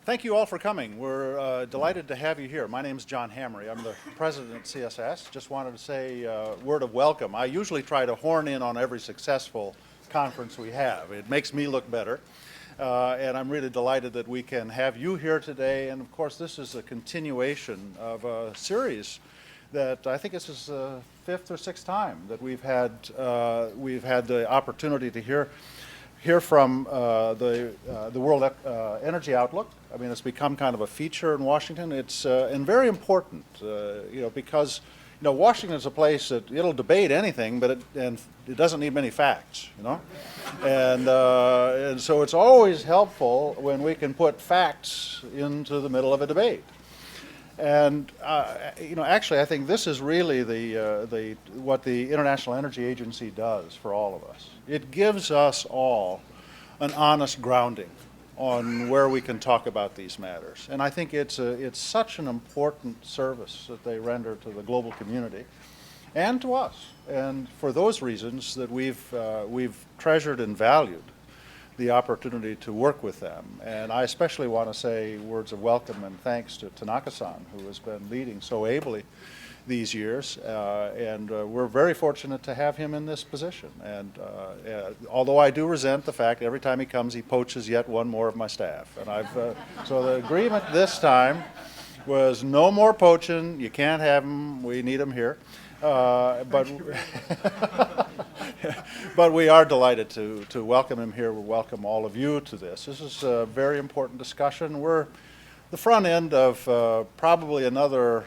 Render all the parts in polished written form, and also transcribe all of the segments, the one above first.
Thank you all for coming. We're delighted to have you here. My name is John Hamry. I'm the president at CSIS. Just wanted to say a word of welcome. I usually try to horn in on every successful conference we have. It makes me look better. And I'm really delighted that we can have you here today. And of course, this is a continuation of a series that I think this is the fifth or sixth time that we've had the opportunity to hear from the World Energy Outlook. I mean, it's become kind of a feature in Washington. It's and very important, because Washington is a place that it'll debate anything, but it doesn't need many facts, and so it's always helpful when we can put facts into the middle of a debate. And actually, I think this is really what the International Energy Agency does for all of us. It gives us all an honest grounding on where we can talk about these matters. And I think it's such an important service that they render to the global community and to us. And for those reasons that we've treasured and valued the opportunity to work with them. And I especially want to say words of welcome and thanks to Tanaka-san, who has been leading so ably these years. And we're very fortunate to have him in this position. And although I do resent the fact every time he comes, he poaches yet one more of my staff. And so the agreement this time was no more poaching. You can't have him. We need him here. But but we are delighted to welcome him here. We welcome all of you to this. This is a very important discussion. We're the front end of probably another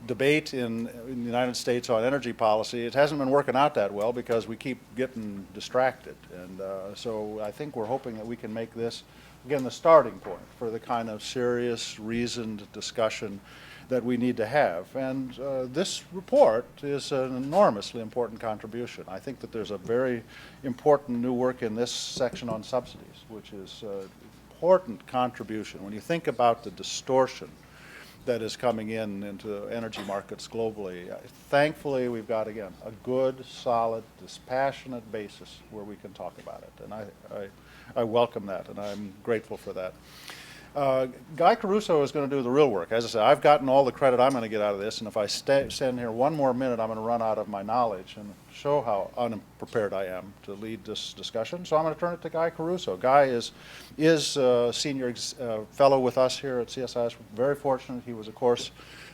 debate in the United States on energy policy. It hasn't been working out that well because we keep getting distracted. And so I think we're hoping that we can make this, again, the starting point for the kind of serious, reasoned discussion that we need to have. And this report is an enormously important contribution. I think that there's a very important new work in this section on subsidies, which is an important contribution. When you think about the distortion that is coming into energy markets globally, thankfully we've got, again, a good, solid, dispassionate basis where we can talk about it. And I welcome that, and I'm grateful for that. Guy Caruso is going to do the real work. As I said, I've gotten all the credit I'm going to get out of this, and if I stand here one more minute, I'm going to run out of my knowledge and show how unprepared I am to lead this discussion. So I'm going to turn it to Guy Caruso. Guy is a senior fellow with us here at CSIS. We're very fortunate. He was, of course,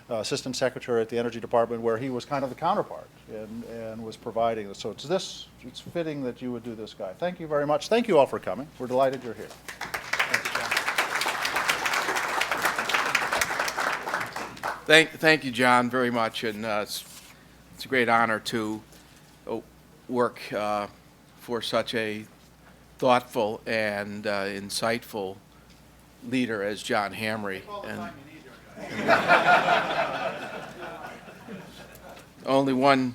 assistant secretary at the Energy Department, where he was kind of the counterpart and was providing this. So it's fitting that you would do this, Guy. Thank you very much. Thank you all for coming. We're delighted you're here. Thank you, John, very much, and it's a great honor to work for such a thoughtful and insightful leader as John Hamry. Only one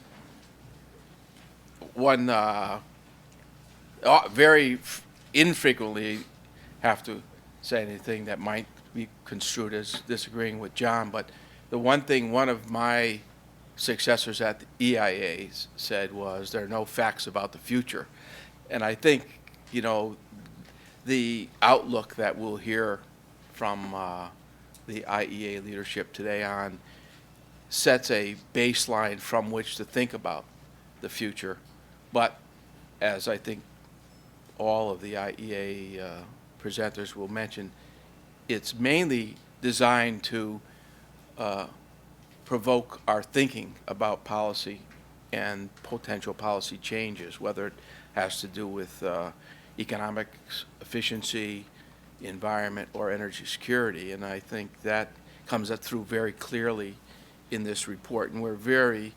very infrequently have to say anything that might be construed as disagreeing with John, but the one thing one of my successors at the EIA said was there are no facts about the future. And I think, the outlook that we'll hear from the IEA leadership today on sets a baseline from which to think about the future. But as I think all of the IEA presenters will mention, it's mainly designed to provoke our thinking about policy and potential policy changes, whether it has to do with economic efficiency, environment, or energy security. And I think that comes through very clearly in this report. And we're very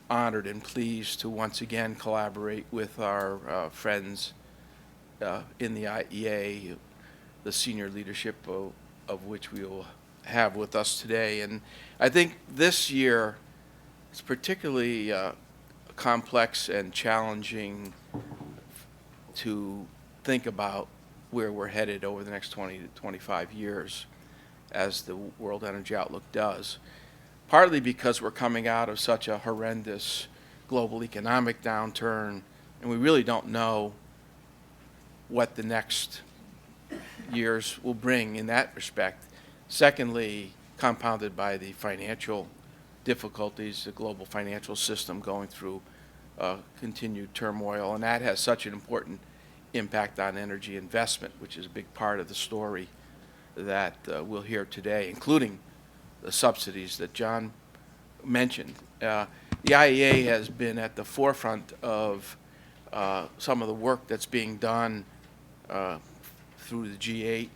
honored and pleased to once again collaborate with our friends in the IEA, the senior leadership of which we will have with us today. And I think this year is particularly complex and challenging to think about where we're headed over the next 20 to 25 years, as the World Energy Outlook does, partly because we're coming out of such a horrendous global economic downturn, and we really don't know what the next years will bring in that respect. Secondly, compounded by the financial difficulties, the global financial system going through continued turmoil, and that has such an important impact on energy investment, which is a big part of the story that we'll hear today, including the subsidies that John mentioned. The IEA has been at the forefront of some of the work that's being done through the G8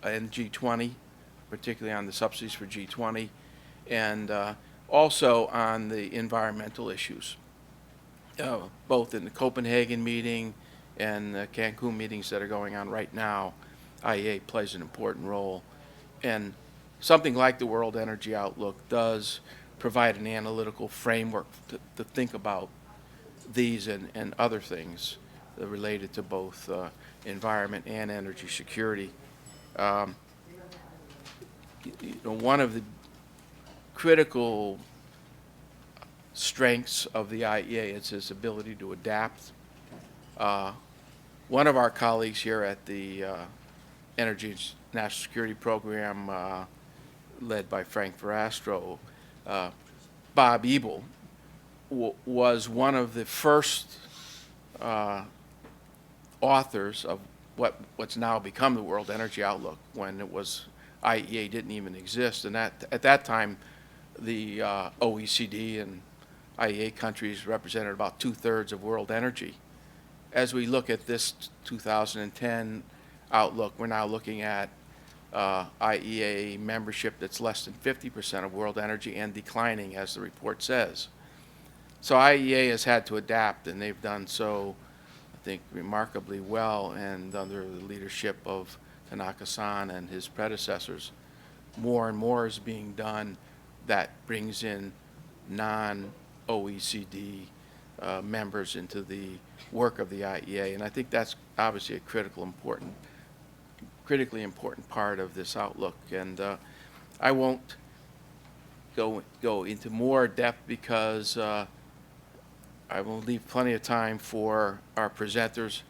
and G20, particularly on the subsidies for G20, and also on the environmental issues, both in the Copenhagen meeting and the Cancun meetings that are going on right now. IEA plays an important role. And something like the World Energy Outlook does provide an analytical framework to think about these and other things related to both environment and energy security. One of the critical strengths of the IEA is its ability to adapt. One of our colleagues here at the Energy National Security Program, led by Frank Verastro, Bob Ebel, was one of the first authors of what's now become the World Energy Outlook, when it was IEA didn't even exist. And at that time, the OECD and IEA countries represented about 2/3 of world energy. As we look at this 2010 outlook, we're now looking at IEA membership that's less than 50% of world energy and declining, as the report says. So IEA has had to adapt, and they've done so, I think, remarkably well, and under the leadership of Tanaka-san and his predecessors, more and more is being done that brings in non-OECD members into the work of the IEA, and I think that's obviously a critically important part of this outlook. And I won't go into more depth because I will leave plenty of time for our presenters.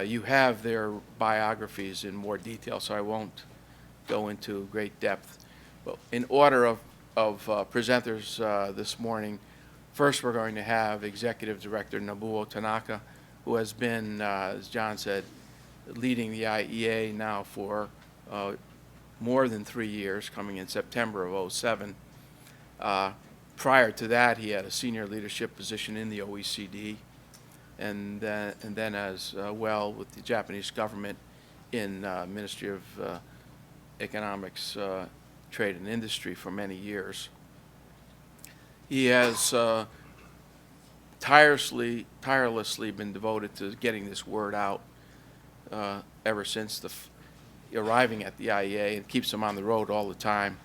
You have their biographies in more detail, so I won't go into great depth. But in order of presenters this morning, first we're going to have Executive Director Nobuo Tanaka, who has been, as John said, leading the IEA now for more than 3 years, coming in September of '07. Prior to that, he had a senior leadership position in the OECD, and then as well with the Japanese government in Ministry of Economics, Trade and Industry for many years. He has tirelessly been devoted to getting this word out ever since arriving at the IEA, and keeps him on the road all the time,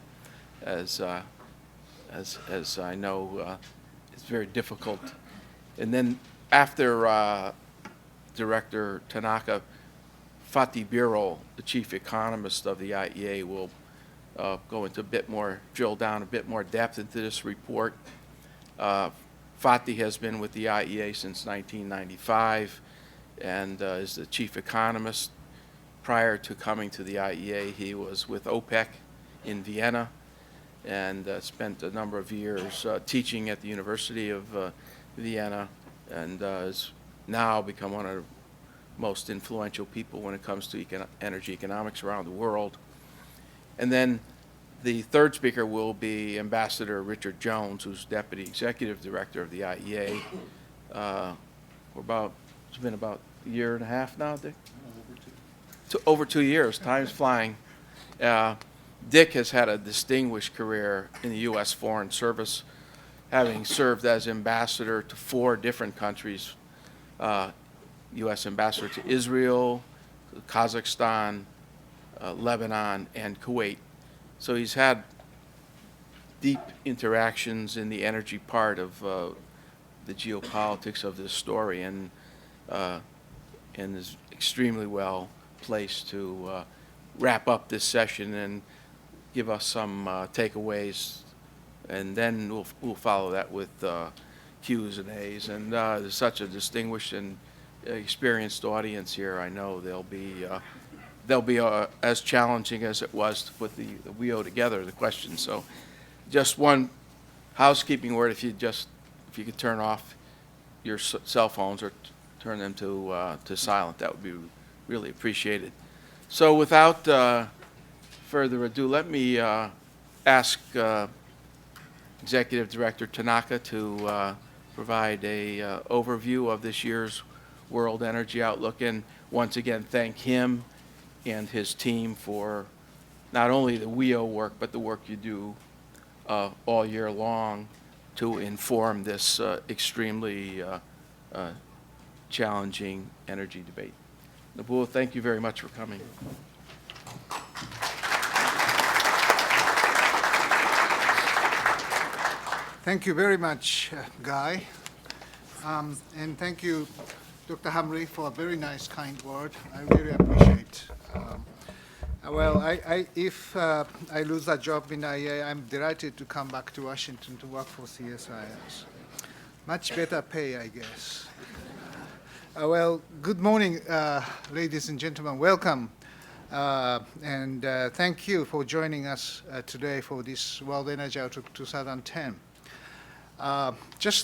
as I know it's very difficult. And then after Director Tanaka, Fatih Birol, the chief economist of the IEA, will go into drill down a bit more depth into this report. Fatih has been with the IEA since 1995 and is the chief economist. Prior to coming to the IEA, he was with OPEC in Vienna and spent a number of years teaching at the University of Vienna, and has now become one of the most influential people when it comes to energy economics around the world. And then the third speaker will be Ambassador Richard Jones, who's Deputy Executive Director of the IEA. It's been about a year and a half now, Dick? Over 2 years. Time's flying. Dick has had a distinguished career in the U.S. Foreign Service, having served as ambassador to 4 different countries, U.S. ambassador to Israel, Kazakhstan, Lebanon, and Kuwait. So he's had deep interactions in the energy part of the geopolitics of this story, and is extremely well placed to wrap up this session and give us some takeaways, and then we'll follow that with Q's and A's. And there's such a distinguished and experienced audience here. I know they'll be they'll be as challenging as it was to put the WEO together, the questions. So just one housekeeping word, if you could turn off your cell phones or turn them to silent, that would be really appreciated. So without further ado, let me ask Executive Director Tanaka to provide a overview of this year's World Energy Outlook, and once again thank him and his team for not only the WEO work, but the work you do all year long to inform this extremely challenging energy debate. Nabu, thank you very much for coming. Thank you very much, Guy. And thank you, Dr. Hamri, for a very nice, kind word. I really appreciate. If I lose a job in IEA, I'm delighted to come back to Washington to work for CSIS. Much better pay, I guess. Good morning, ladies and gentlemen. Welcome. And thank you for joining us today for this World Energy Outlook 2010. I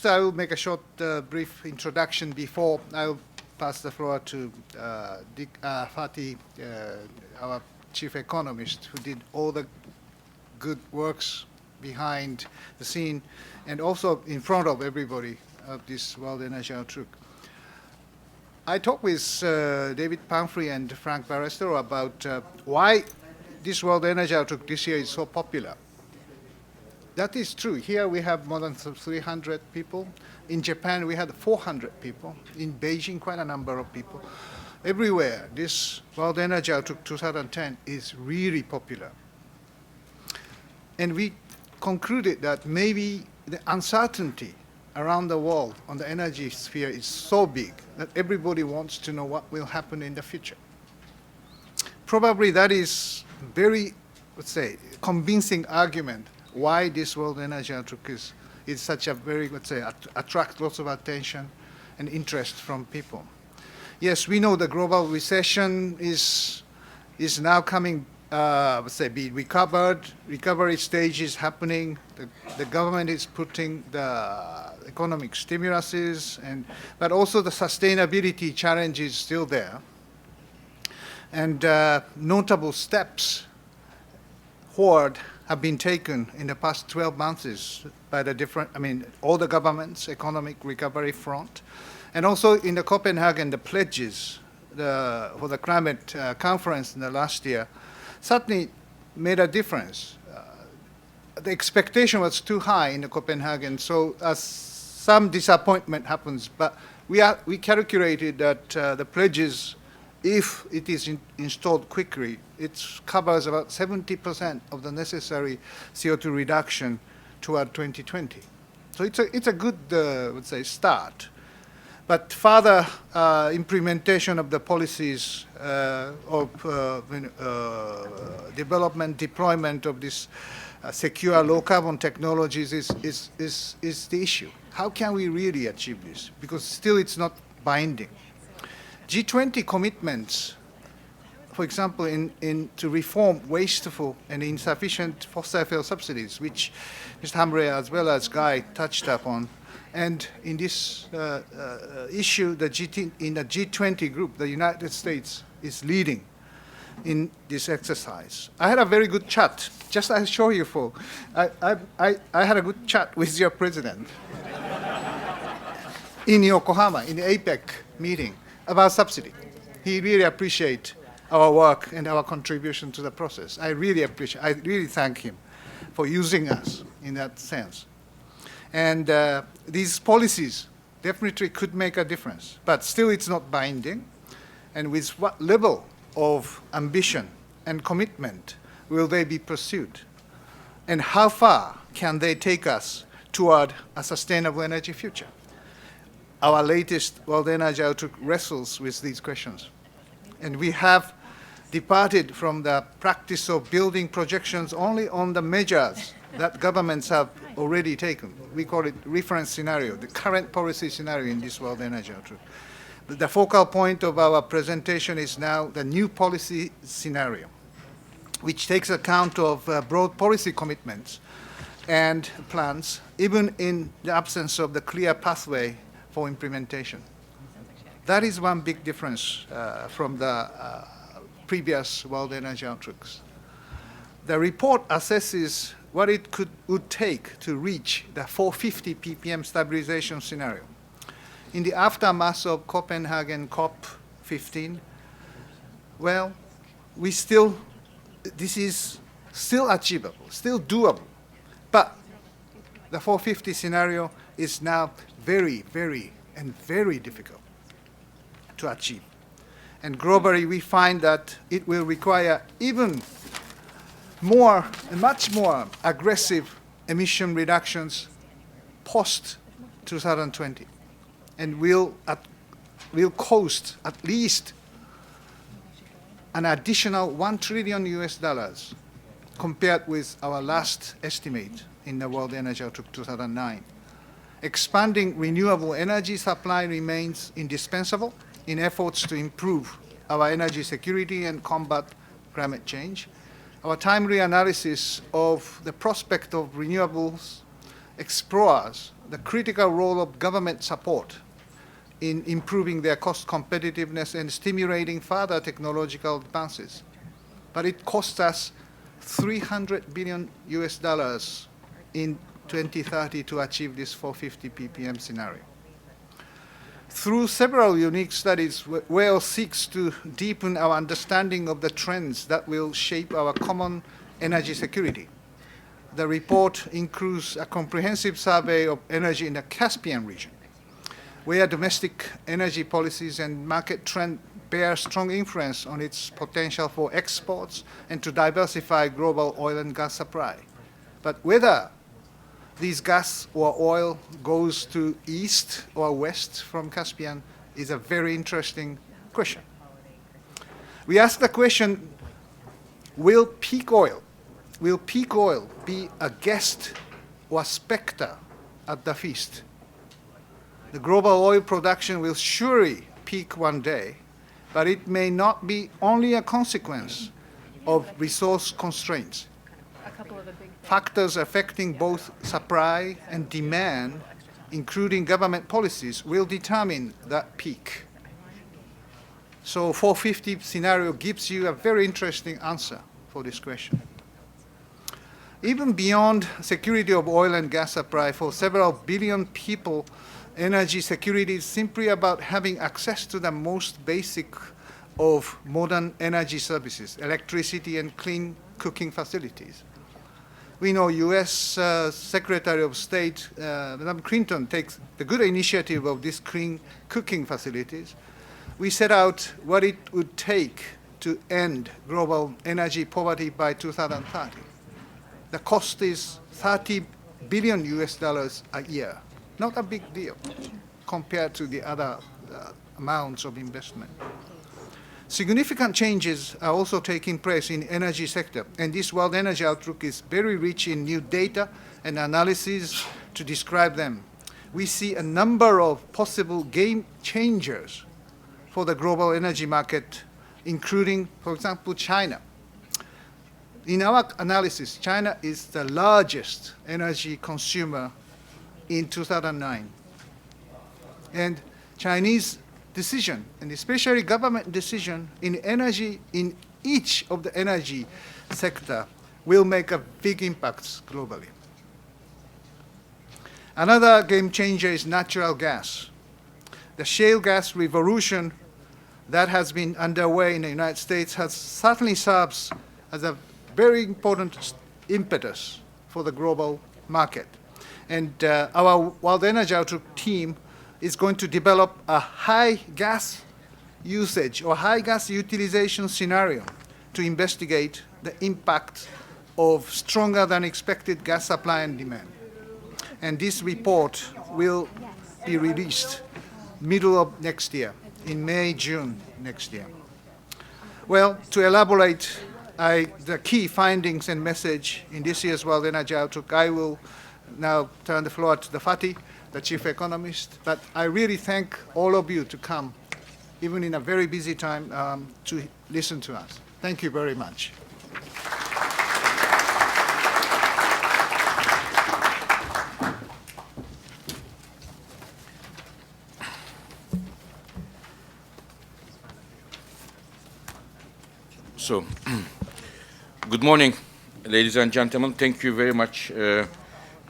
will make a short, brief introduction before I'll pass the floor to Dick Fati, our chief economist, who did all the good works behind the scene and also in front of everybody of this World Energy Outlook. I talked with David Pumphrey and Frank Barrestero about why this World Energy Outlook this year is so popular. That is true. Here we have more than 300 people. In Japan, we had 400 people. In Beijing, quite a number of people. Everywhere, this World Energy Outlook 2010 is really popular. And we concluded that maybe the uncertainty around the world on the energy sphere is so big that everybody wants to know what will happen in the future. Probably that is very, let's say, convincing argument why this World Energy Outlook is such a very, let's say, attract lots of attention and interest from people. Yes, we know the global recession is now coming, let's say, be recovered. Recovery stage is happening. The government is putting the economic stimuluses, but also the sustainability challenge is still there. And notable steps forward have been taken in the past 12 months by the different, all the governments, economic recovery front, and also in the Copenhagen, the pledges for the climate conference in the last year certainly made a difference. The expectation was too high in the Copenhagen, so some disappointment happens, but we calculated that the pledges, if it is installed quickly, it covers about 70% of the necessary CO2 reduction toward 2020. So it's a good, let's say, start. But further implementation of the policies of development, deployment of this secure low-carbon technologies is the issue. How can we really achieve this? Because still it's not binding. G20 commitments, for example, to reform wasteful and insufficient fossil fuel subsidies, which Mr. Hamre as well as Guy touched upon. And in this issue, in the G20 group, the United States is leading in this exercise. I had a very good chat. Just I show you, folks. I had a good chat with your president in Yokohama, in the APEC meeting, about subsidy. He really appreciates our work and our contribution to the process. I really thank him for using us in that sense. And these policies definitely could make a difference, but still it's not binding. And with what level of ambition and commitment will they be pursued? And how far can they take us toward a sustainable energy future? Our latest World Energy Outlook wrestles with these questions. And we have departed from the practice of building projections only on the measures that governments have already taken. We call it reference scenario, the current policy scenario in this World Energy Outlook. The focal point of our presentation is now the new policy scenario, which takes account of broad policy commitments and plans, even in the absence of the clear pathway for implementation. That is one big difference from the previous World Energy Outlooks. The report assesses what it would take to reach the 450 ppm stabilization scenario. In the aftermath of Copenhagen COP15, well, this is still achievable, still doable, but the 450 scenario is now very, very, and very difficult to achieve. And globally, we find that it will require even more, much more aggressive emission reductions post-2020, and will cost at least an additional $1 trillion compared with our last estimate in the World Energy Outlook 2009. Expanding renewable energy supply remains indispensable in efforts to improve our energy security and combat climate change. Our timely analysis of the prospect of renewables explores the critical role of government support in improving their cost competitiveness and stimulating further technological advances. But it costs us $300 billion in 2030 to achieve this 450 ppm scenario. Through several unique studies, WEL seeks to deepen our understanding of the trends that will shape our common energy security. The report includes a comprehensive survey of energy in the Caspian region, where domestic energy policies and market trends bear strong influence on its potential for exports and to diversify global oil and gas supply. But whether these gas or oil goes to east or west from Caspian is a very interesting question. We ask the question, will peak oil be a guest or specter at the feast? The global oil production will surely peak one day, but it may not be only a consequence of resource constraints. Factors affecting both supply and demand, including government policies, will determine that peak. So 450 scenario gives you a very interesting answer for this question. Even beyond security of oil and gas supply, for several billion people, energy security is simply about having access to the most basic of modern energy services, electricity and clean cooking facilities. We know U.S. Secretary of State, Madam Clinton, takes the good initiative of these clean cooking facilities. We set out what it would take to end global energy poverty by 2030. The cost is $30 billion a year. Not a big deal compared to the other amounts of investment. Significant changes are also taking place in energy sector, and this World Energy Outlook is very rich in new data and analysis to describe them. We see a number of possible game changers for the global energy market, including, for example, China. In our analysis, China is the largest energy consumer in 2009. And Chinese decision, and especially government decision in energy, in each of the energy sector, will make a big impact globally. Another game changer is natural gas. The shale gas revolution that has been underway in the United States has certainly serves as a very important impetus for the global market. And our World Energy Outlook team is going to develop a high gas usage or high gas utilization scenario to investigate the impact of stronger than expected gas supply and demand. And this report will be released middle of next year, in May, June next year. Well, to elaborate the key findings and message in this year's World Energy Outlook, I will now turn the floor to the Fatih, the chief economist. But I really thank all of you to come even in a very busy time, to listen to us. Thank you very much. So, good morning, ladies and gentlemen. Thank you very much,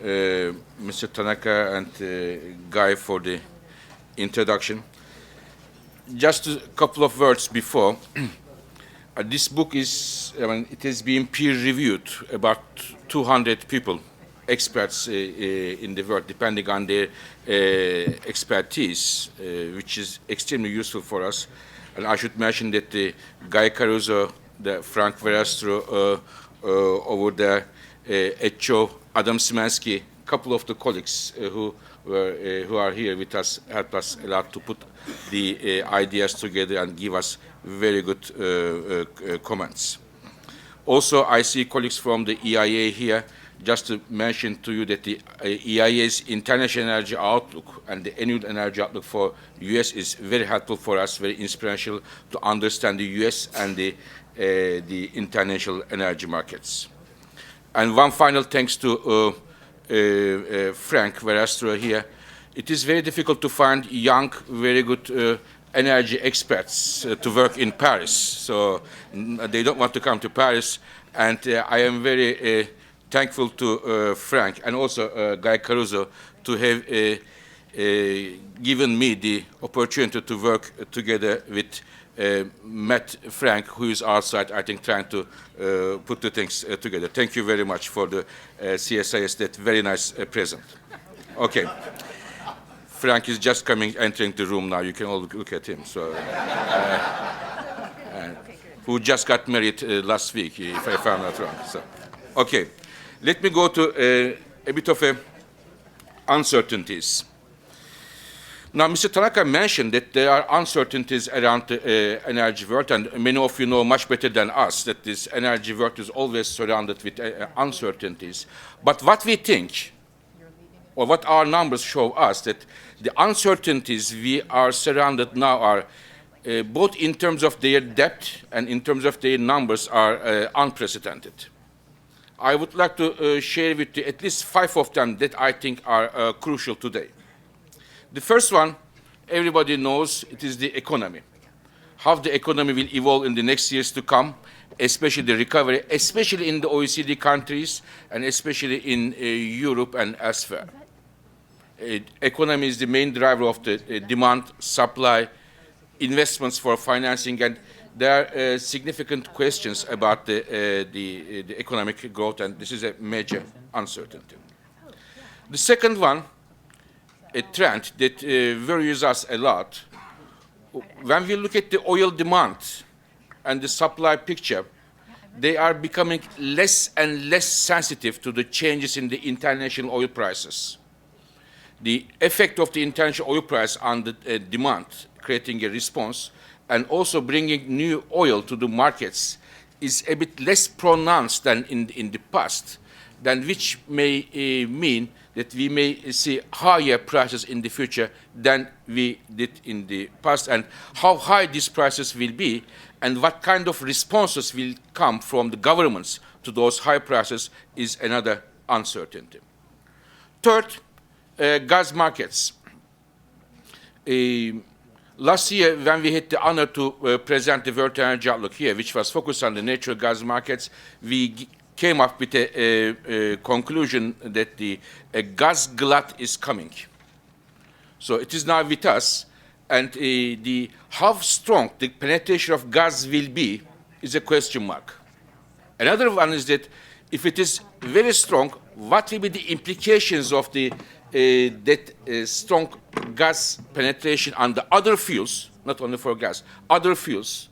Mr. Tanaka and Guy, for the introduction. Just a couple of words before. This book is, it has been peer-reviewed, about 200 people, experts in the world, depending on their expertise, which is extremely useful for us. And I should mention that Guy Caruso, Frank Verastro over there, Echo, Adam Szymanski, a couple of the colleagues who are here with us, helped us a lot to put the ideas together and give us very good comments. Also, I see colleagues from the EIA here. Just to mention to you that the EIA's International Energy Outlook and the Annual Energy Outlook for U.S. is very helpful for us, very inspirational to understand the U.S. and the international energy markets. And one final thanks to Frank Verastro here. It is very difficult to find young, very good energy experts to work in Paris. So they don't want to come to Paris. And I am very thankful to Frank and also Guy Caruso to have given me the opportunity to work together with Matt Frank, who is outside, I think, trying to put the things together. Thank you very much for the CSIS, that very nice present. Okay. Frank is just entering the room now. You can all look at him. So, who just got married last week, if I'm not wrong. So, okay. Let me go to a bit of uncertainties. Now, Mr. Tanaka mentioned that there are uncertainties around the energy world, and many of you know much better than us that this energy world is always surrounded with uncertainties. But what we think, or what our numbers show us, that the uncertainties we are surrounded now are, both in terms of their depth and in terms of their numbers, are unprecedented. I would like to share with you at least 5 of them that I think are crucial today. The first one, everybody knows, it is the economy. How the economy will evolve in the next years to come, especially the recovery, especially in the OECD countries, and especially in Europe and elsewhere. Economy is the main driver of the demand, supply, investments for financing, and there are significant questions about the economic growth, and this is a major uncertainty. The second one, a trend that worries us a lot, when we look at the oil demand and the supply picture, they are becoming less and less sensitive to the changes in the international oil prices. The effect of the international oil price on the demand, creating a response, and also bringing new oil to the markets is a bit less pronounced than in the past, which may mean that we may see higher prices in the future than we did in the past, and how high these prices will be and what kind of responses will come from the governments to those high prices is another uncertainty. Third, gas markets. Last year, when we had the honor to present the World Energy Outlook here, which was focused on the natural gas markets, we came up with a conclusion that the gas glut is coming. So it is now with us, and how strong the penetration of gas will be is a question mark. Another one is that if it is very strong, what will be the implications of strong gas penetration on the other fuels, not only for gas, other fuels,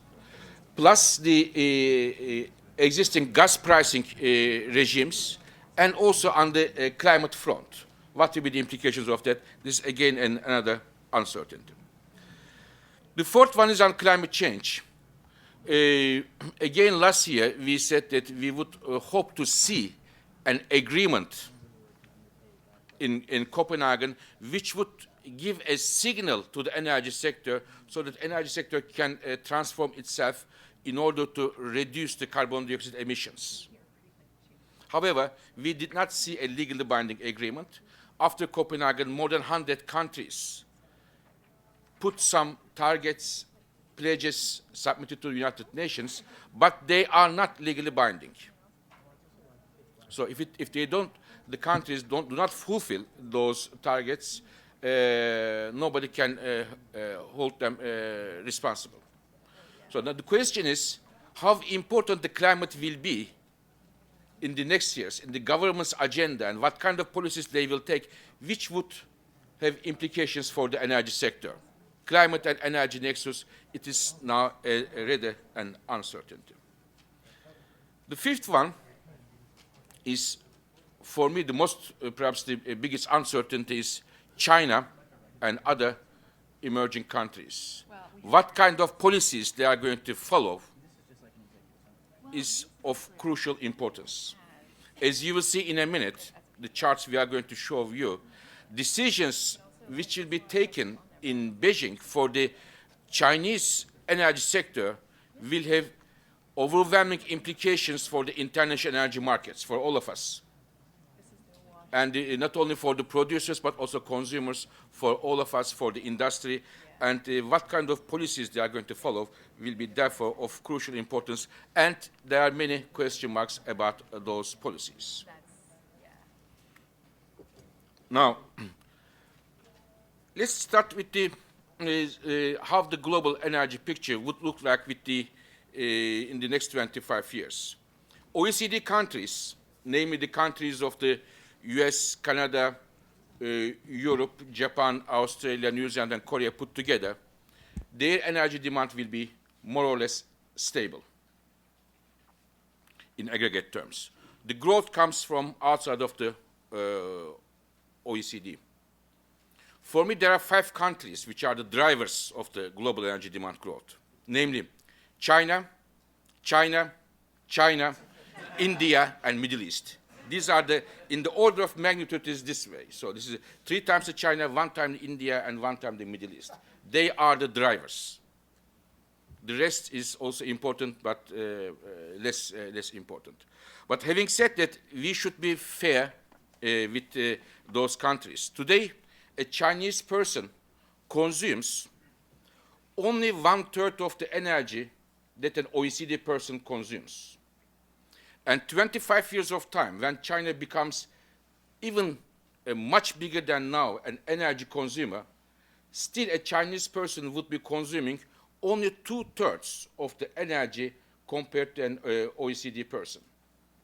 plus the existing gas pricing regimes, and also on the climate front. What will be the implications of that? This is, again, another uncertainty. The fourth one is on climate change. Again, last year, we said that we would hope to see an agreement in Copenhagen, which would give a signal to the energy sector so that energy sector can transform itself in order to reduce the carbon dioxide emissions. However, we did not see a legally binding agreement. After Copenhagen, more than 100 countries put some targets, pledges submitted to the United Nations, but they are not legally binding. So if they don't, the countries do not fulfill those targets, nobody can hold them responsible. So now the question is how important the climate will be in the next years, in the government's agenda, and what kind of policies they will take, which would have implications for the energy sector. Climate and energy nexus, it is now rather an uncertainty. The fifth one is, for me, the most, perhaps the biggest uncertainty is China and other emerging countries. What kind of policies they are going to follow is of crucial importance. As you will see in a minute, the charts we are going to show you, decisions which will be taken in Beijing for the Chinese energy sector will have overwhelming implications for the international energy markets, for all of us. And not only for the producers, but also consumers, for all of us, for the industry. And what kind of policies they are going to follow will be therefore of crucial importance. And there are many question marks about those policies. Now, let's start with the, how the global energy picture would look like with the, in the next 25 years. OECD countries, namely the countries of the US, Canada, Europe, Japan, Australia, New Zealand, and Korea put together, their energy demand will be more or less stable in aggregate terms. The growth comes from outside of the OECD. For me, there are 5 countries which are the drivers of the global energy demand growth, namely China, India, and Middle East. These are the, in the order of magnitude is this way. So this is 3 times the China, 1 time India, and 1 time the Middle East. They are the drivers. The rest is also important, but less important. But having said that, we should be fair with those countries. Today, a Chinese person consumes only 1/3 of the energy that an OECD person consumes. And 25 years of time, when China becomes even much bigger than now an energy consumer, still a Chinese person would be consuming only 2/3 of the energy compared to an OECD person.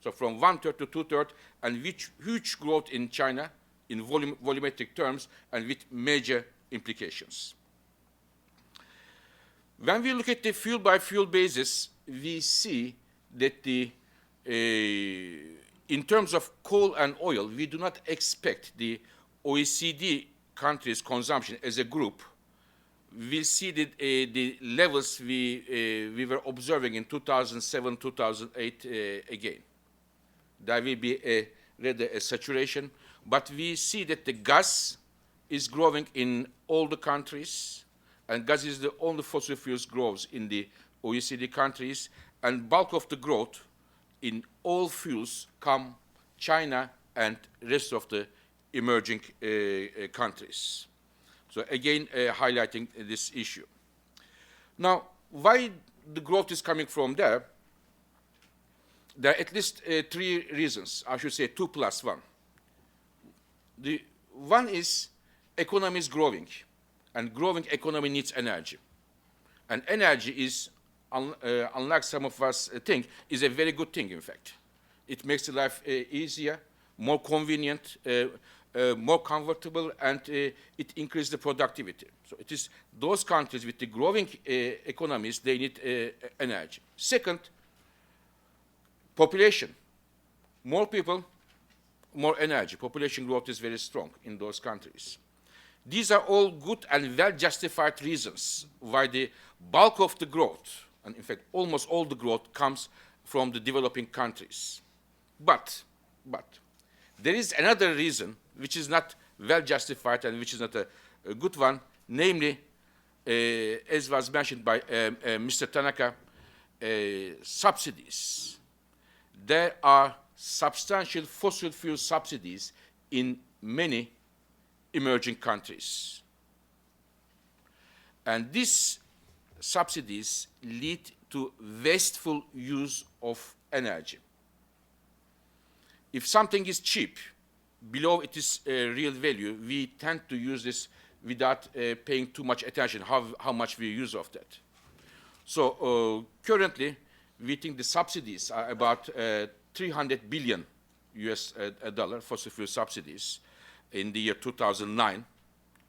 So from 1/3 to 2/3, and with huge growth in China in volumetric terms and with major implications. When we look at the fuel-by-fuel basis, we see that the in terms of coal and oil, we do not expect the OECD countries' consumption as a group. We'll see the levels we were observing in 2007, 2008 again. There will be rather a saturation, but we see that the gas is growing in all the countries, and gas is the only fossil fuels grows in the OECD countries, and bulk of the growth in all fuels come China and rest of the emerging countries. So again, highlighting this issue. Now, why the growth is coming from there? There are at least 3 reasons. I should say 2 plus 1. The one is economy is growing, and growing economy needs energy. And energy is, unlike some of us think, is a very good thing, in fact. It makes the life easier, more convenient, more comfortable, and it increases the productivity. So it is those countries with the growing economies, they need energy. Second, population. More people, more energy. Population growth is very strong in those countries. These are all good and well-justified reasons why the bulk of the growth, and in fact almost all the growth, comes from the developing countries. But there is another reason which is not well-justified and which is not a good one, namely, as was mentioned by Mr. Tanaka, subsidies. There are substantial fossil fuel subsidies in many emerging countries. And these subsidies lead to wasteful use of energy. If something is cheap, below its real value, we tend to use this without paying too much attention how much we use of that. So currently, we think the subsidies are about 300 billion US dollar fossil fuel subsidies in the year 2009,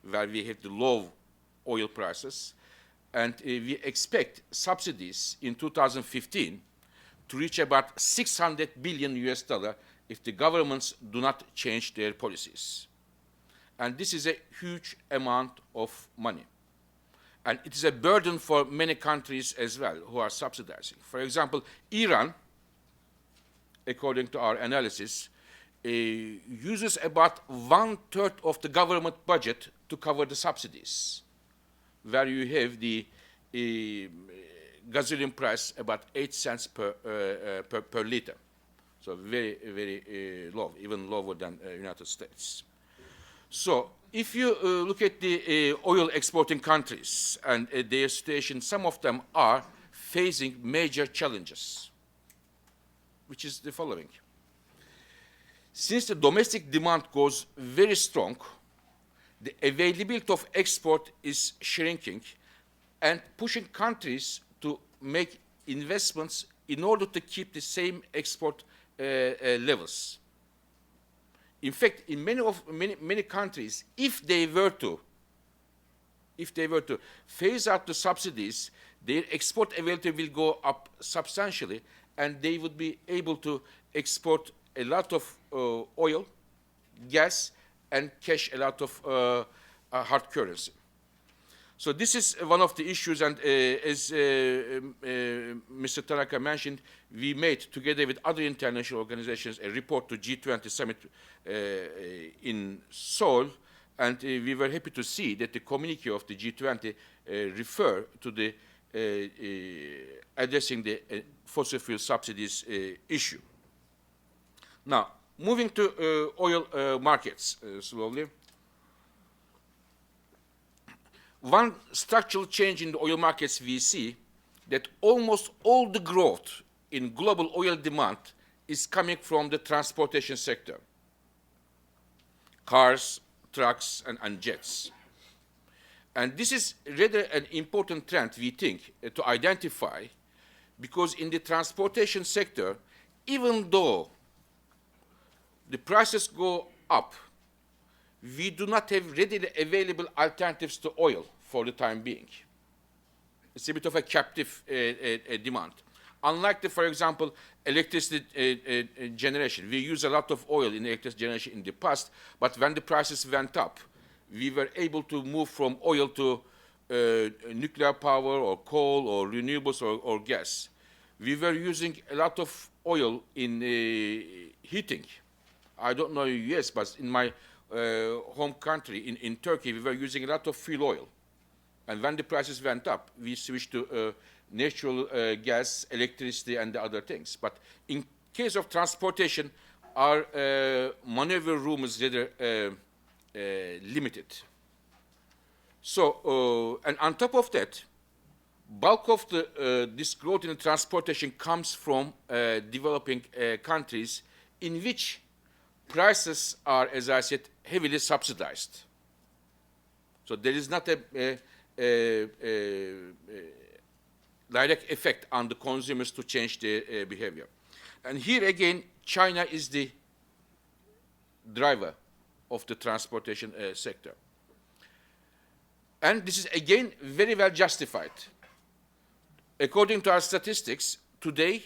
where we have the low oil prices. And we expect subsidies in 2015 to reach about 600 billion US dollar if the governments do not change their policies. And this is a huge amount of money. And it is a burden for many countries as well who are subsidizing. For example, Iran, according to our analysis, uses about 1/3 of the government budget to cover the subsidies, where you have the gasoline price about 8 cents per liter. So very, very low, even lower than United States. So if you look at the oil exporting countries and their situation, some of them are facing major challenges, which is the following. Since the domestic demand goes very strong, the availability of export is shrinking and pushing countries to make investments in order to keep the same export levels. In fact, in many countries, if they were to phase out the subsidies, their export availability will go up substantially, and they would be able to export a lot of oil, gas, and cash a lot of hard currency. So this is one of the issues, and as Mr. Tanaka mentioned, we made, together with other international organizations, a report to G20 summit in Seoul, and we were happy to see that the communique of the G20 refer to the addressing the fossil fuel subsidies issue. Now, moving to oil markets slowly. One structural change in the oil markets we see that almost all the growth in global oil demand is coming from the transportation sector. Cars, trucks, and jets. And this is rather an important trend, we think, to identify, because in the transportation sector, even though the prices go up, we do not have readily available alternatives to oil for the time being. It's a bit of a captive demand. Unlike, for example, electricity generation, we use a lot of oil in electricity generation in the past, but when the prices went up, we were able to move from oil to nuclear power or coal or renewables or gas. We were using a lot of oil in heating. I don't know US, but in my home country, in Turkey, we were using a lot of fuel oil. And when the prices went up, we switched to natural gas, electricity, and the other things. But in case of transportation, our maneuver room is rather limited. So, and on top of that, bulk of this growth in transportation comes from developing countries in which prices are, as I said, heavily subsidized. So there is not a direct effect on the consumers to change their behavior. And here again, China is the driver of the transportation sector. And this is again very well justified. According to our statistics, today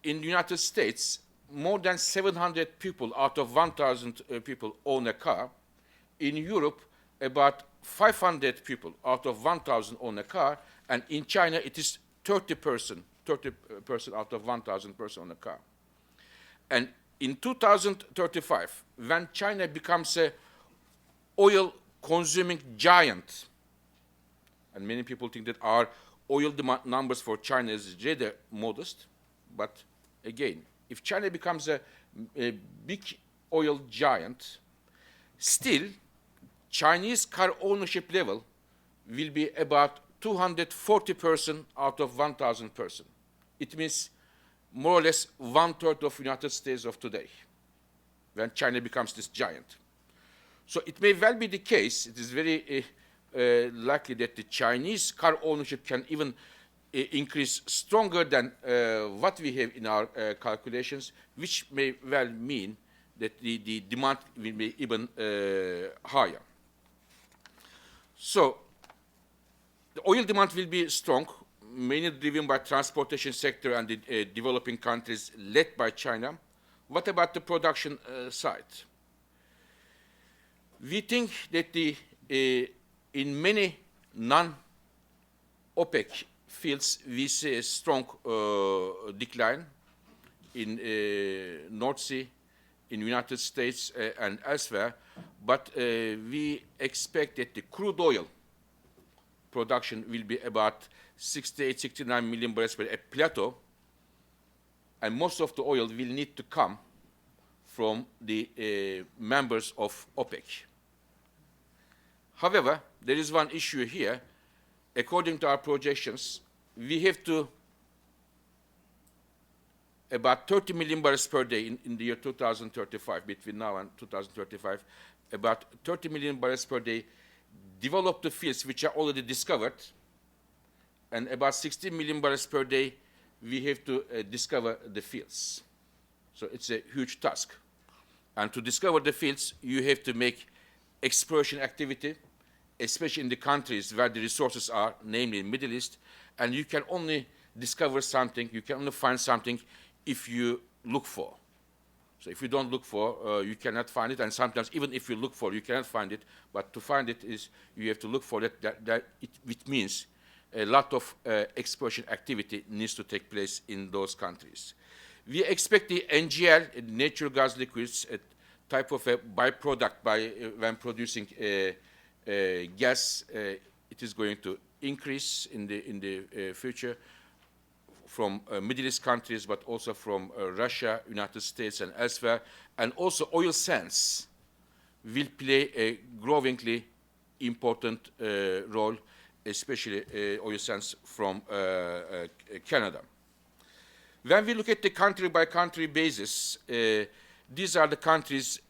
in the United States, more than 700 people out of 1,000 people own a car. In Europe, about 500 people out of 1,000 own a car. And in China, it is 30% out of 1,000 person own a car. And in 2035, when China becomes a oil consuming giant. And many people think that our oil demand numbers for China is rather modest. But again, if China becomes a big oil giant, still Chinese car ownership level will be about 240 person out of 1,000 person. It means more or less 1/3 of United States of today, when China becomes this giant. So it may well be the case, it is very likely that the Chinese car ownership can even increase stronger than what we have in our calculations, which may well mean that the demand will be even higher. So the oil demand will be strong, mainly driven by transportation sector and the developing countries led by China. What about the production side? We think that in many non-OPEC fields, we see a strong decline in North Sea, in United States and elsewhere, but we expect that the crude oil production will be about 68, 69 million barrels per day, a plateau, and most of the oil will need to come from the members of OPEC. However, there is one issue here. According to our projections, we have to about 30 million barrels per day in the year 2035, between now and 2035, about 30 million barrels per day develop the fields which are already discovered, and about 16 million barrels per day we have to discover the fields. So it's a huge task. And to discover the fields, you have to make exploration activity, especially in the countries where the resources are, namely in the Middle East, and you can only discover something, you can only find something if you look for. So if you don't look for, you cannot find it, and sometimes even if you look for, you cannot find it, but to find it is, you have to look for it, which means a lot of exploration activity needs to take place in those countries. We expect the NGL, natural gas liquids, a type of a byproduct when producing gas, it is going to increase in the future from Middle East countries, but also from Russia, United States, and elsewhere. And also oil sands will play a growingly important role, especially oil sands from Canada. When we look at the country-by-country basis, these are the countries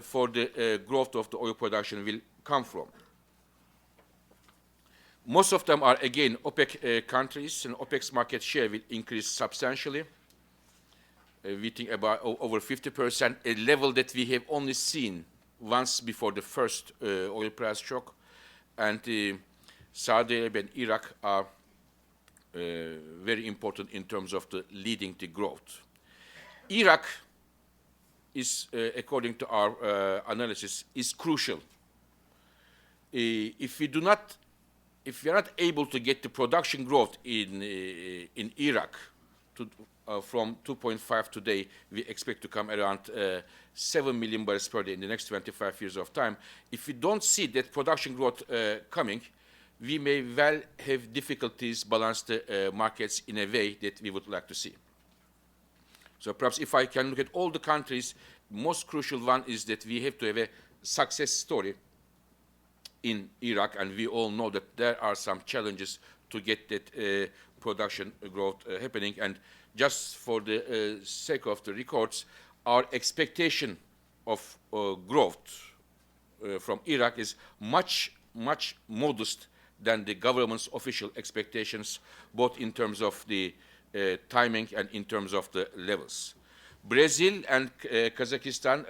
for the growth of the oil production will come from. Most of them are, again, OPEC countries, and OPEC's market share will increase substantially. We think about over 50%, a level that we have only seen once before the first oil price shock. And Saudi Arabia and Iraq are very important in terms of leading the growth. Iraq is, according to our analysis, is crucial. If we are not able to get the production growth in Iraq from 2.5 today, we expect to come around 7 million barrels per day in the next 25 years of time. If we don't see that production growth coming, we may well have difficulties balance the markets in a way that we would like to see. So perhaps if I can look at all the countries, most crucial one is that we have to have a success story in Iraq, and we all know that there are some challenges to get that production growth happening. And just for the sake of the records, our expectation of growth from Iraq is much, much modest than the government's official expectations, both in terms of the timing and in terms of the levels. Brazil and Kazakhstan,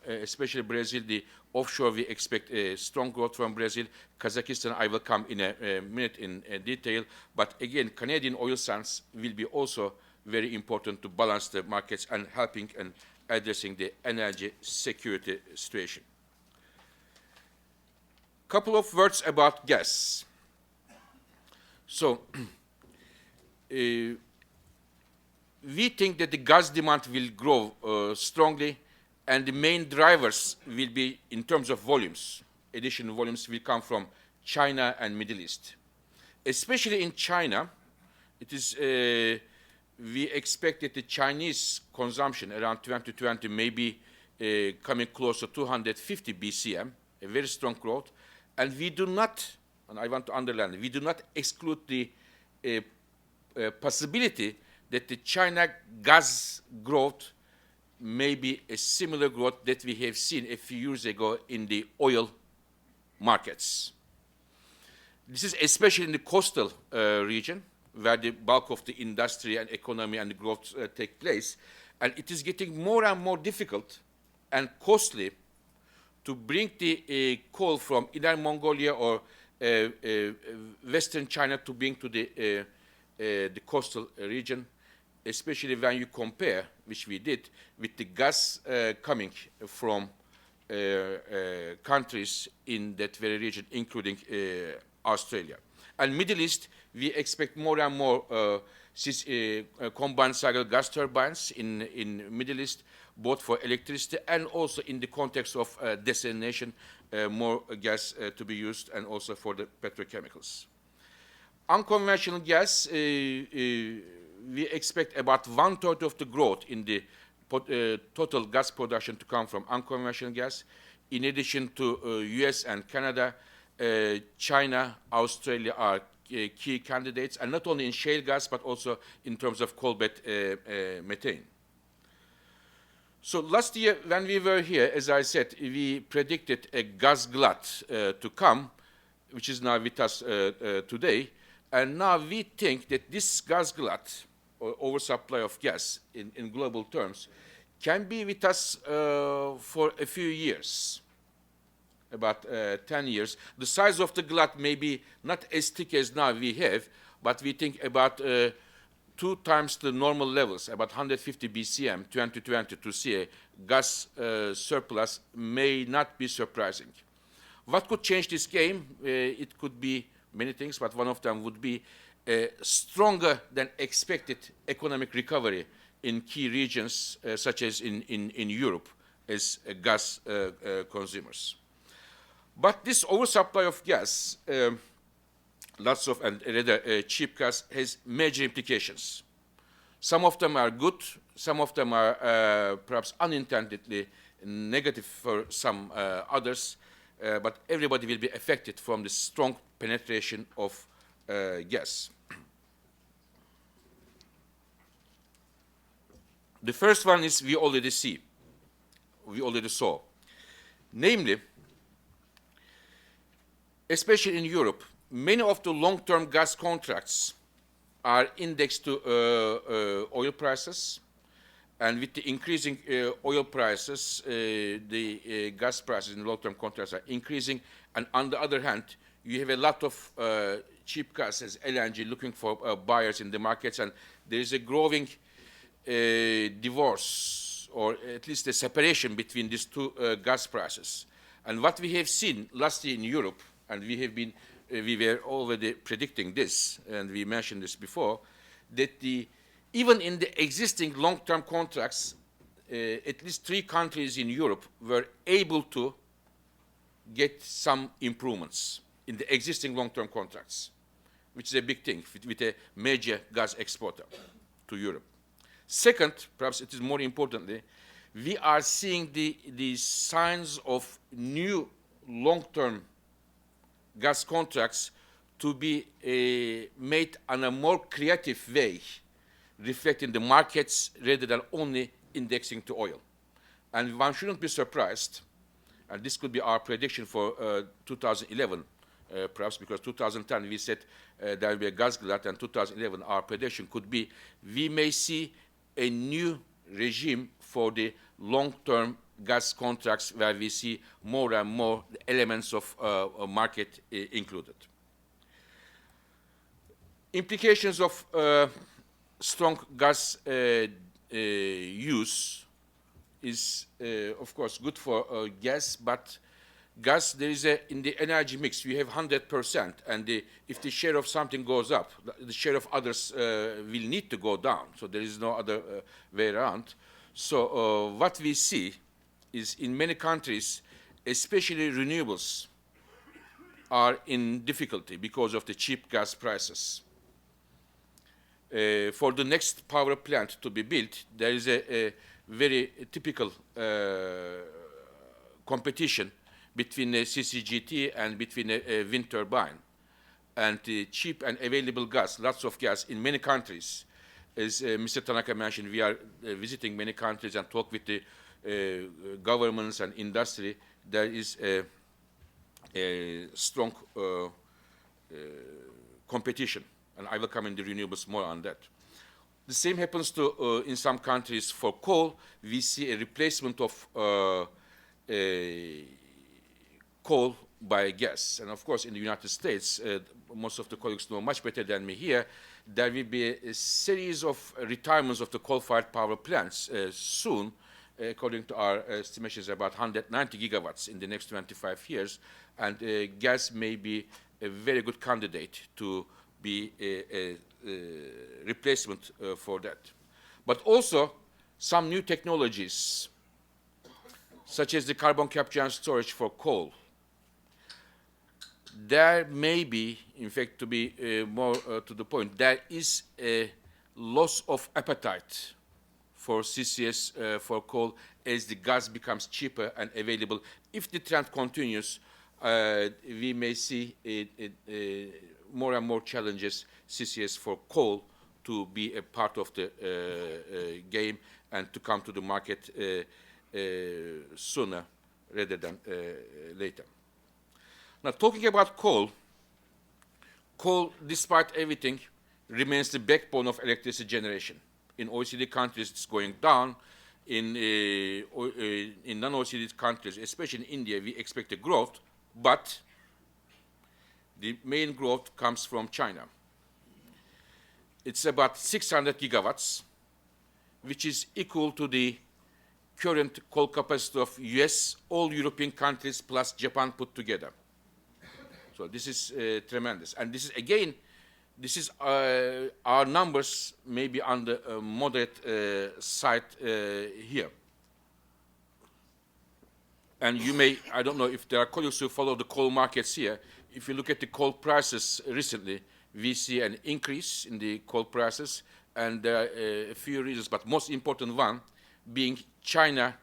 especially Brazil, the offshore, we expect a strong growth from Brazil. Kazakhstan, I will come in a minute in detail. But again, Canadian oil sands will be also very important to balance the markets and helping and addressing the energy security situation. Couple of words about gas. So, we think that the gas demand will grow strongly, and the main drivers will be in terms of volumes. additional volumes will come from China and Middle East. Especially in China, it is, we expect that the Chinese consumption around 2020 may be coming close to 250 BCM, a very strong growth. And we do not, and I want to underline, we do not exclude the possibility that the China gas growth may be a similar growth that we have seen a few years ago in the oil markets. This is especially in the coastal region, where the bulk of the industry and economy and the growth take place. And it is getting more and more difficult and costly to bring the coal from Inner Mongolia or Western China to bring to the coastal region, especially when you compare, which we did, with the gas coming from countries in that very region, including Australia. And Middle East, we expect more and more combined cycle gas turbines in Middle East, both for electricity and also in the context of desalination, more gas to be used, and also for the petrochemicals. Unconventional gas, we expect about 1/3 of the growth in the total gas production to come from unconventional gas. In addition to US and Canada, China, Australia are key candidates, and not only in shale gas, but also in terms of coal bed methane. So last year, when we were here, as I said, we predicted a gas glut to come, which is now with us today. And now we think that this gas glut, or oversupply of gas in global terms, can be with us for a few years, about 10 years. The size of the glut may be not as thick as now we have, but we think about 2 times the normal levels, about 150 BCM, 2020, to see a gas surplus may not be surprising. What could change this game? It could be many things, but one of them would be a stronger than expected economic recovery in key regions, such as in Europe, as gas consumers. But this oversupply of gas, lots of and rather cheap gas, has major implications. Some of them are good, some of them are perhaps unintendedly negative for some others, but everybody will be affected from the strong penetration of gas. The first one is we already saw. Namely, especially in Europe, many of the long-term gas contracts are indexed to oil prices. And with the increasing oil prices, the gas prices in long-term contracts are increasing. And on the other hand, you have a lot of cheap gas as LNG looking for buyers in the markets. And there is a growing divorce, or at least a separation between these two gas prices. And what we have seen last year in Europe, and we were already predicting this, and we mentioned this before, that even in the existing long-term contracts, at least 3 countries in Europe were able to get some improvements in the existing long-term contracts, which is a big thing with a major gas exporter to Europe. Second, perhaps it is more importantly, we are seeing the signs of new long-term gas contracts to be made on a more creative way, reflecting the markets rather than only indexing to oil. And one shouldn't be surprised, and this could be our prediction for 2011, perhaps because 2010 we said there will be a gas glut, and 2011 our prediction could be we may see a new regime for the long-term gas contracts where we see more and more elements of a market included. Implications of strong gas use is, of course, good for gas, but gas, there is in the energy mix, you have 100%, and if the share of something goes up, the share of others will need to go down, so there is no other way around. So what we see is in many countries, especially renewables, are in difficulty because of the cheap gas prices. For the next power plant to be built, there is a very typical competition between a CCGT and between a wind turbine. And cheap and available gas, lots of gas in many countries. As Mr. Tanaka mentioned, we are visiting many countries and talk with the governments and industry. There is a strong competition, and I will come in the renewables more on that. The same happens to in some countries for coal. We see a replacement of coal by gas. And of course, in the United States, most of the colleagues know much better than me here, there will be a series of retirements of the coal-fired power plants soon, according to our estimations, about 190 gigawatts in the next 25 years. And gas may be a very good candidate to be a replacement for that. But also, some new technologies, such as the carbon capture and storage for coal, there may be, in fact, to be more to the point, there is a loss of appetite for CCS for coal as the gas becomes cheaper and available. If the trend continues, we may see more and more challenges CCS for coal to be a part of the game and to come to the market sooner rather than later. Now, talking about coal, despite everything, remains the backbone of electricity generation. In OECD countries, it's going down. In non-OECD countries, especially in India, we expect a growth, but the main growth comes from China. It's about 600 gigawatts, which is equal to the current coal capacity of US, all European countries plus Japan put together. So this is tremendous. And this is, again, this is our numbers may be on the moderate side here. And you may, I don't know if there are colleagues who follow the coal markets here. If you look at the coal prices recently, we see an increase in the coal prices. And there are a few reasons, but most important one being China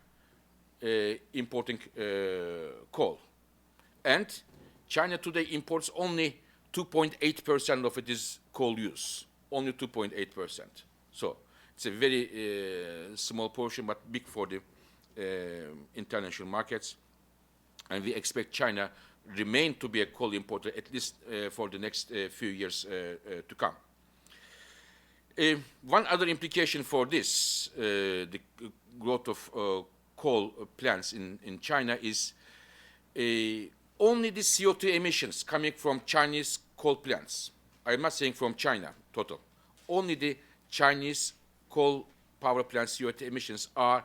importing coal. And China today imports only 2.8% of its coal use, only 2.8%. So it's a very small portion, but big for the international markets. And we expect China remain to be a coal importer at least for the next few years to come. One other implication for this, the growth of coal plants in China is only the CO2 emissions coming from Chinese coal plants. I'm not saying from China, total. Only the Chinese coal power plant CO2 emissions are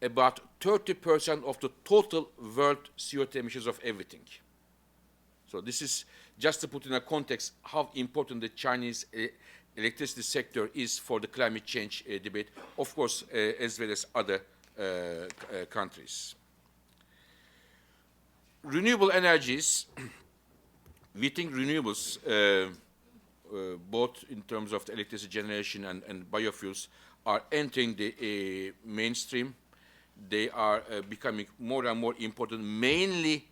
about 30% of the total world CO2 emissions of everything. So this is just to put in a context how important the Chinese electricity sector is for the climate change debate, of course, as well as other countries. Renewable energies, we think renewables, both in terms of the electricity generation and biofuels, are entering the mainstream. They are becoming more and more important, mainly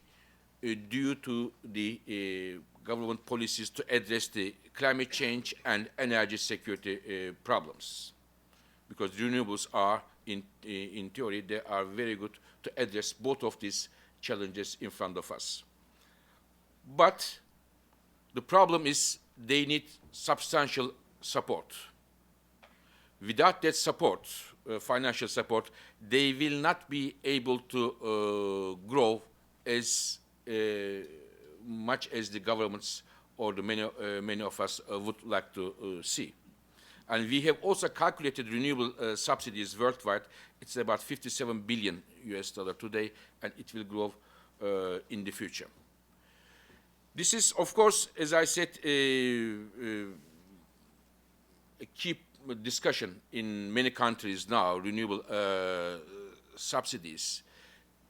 due to the government policies to address the climate change and energy security problems. Because renewables are, in theory, they are very good to address both of these challenges in front of us. But the problem is they need substantial support. Without that support, financial support, they will not be able to grow as much as the governments or the many of us would like to see. And we have also calculated renewable subsidies worldwide. It's about 57 billion US dollar today, and it will grow in the future. This is, of course, as I said, a key discussion in many countries now, renewable subsidies,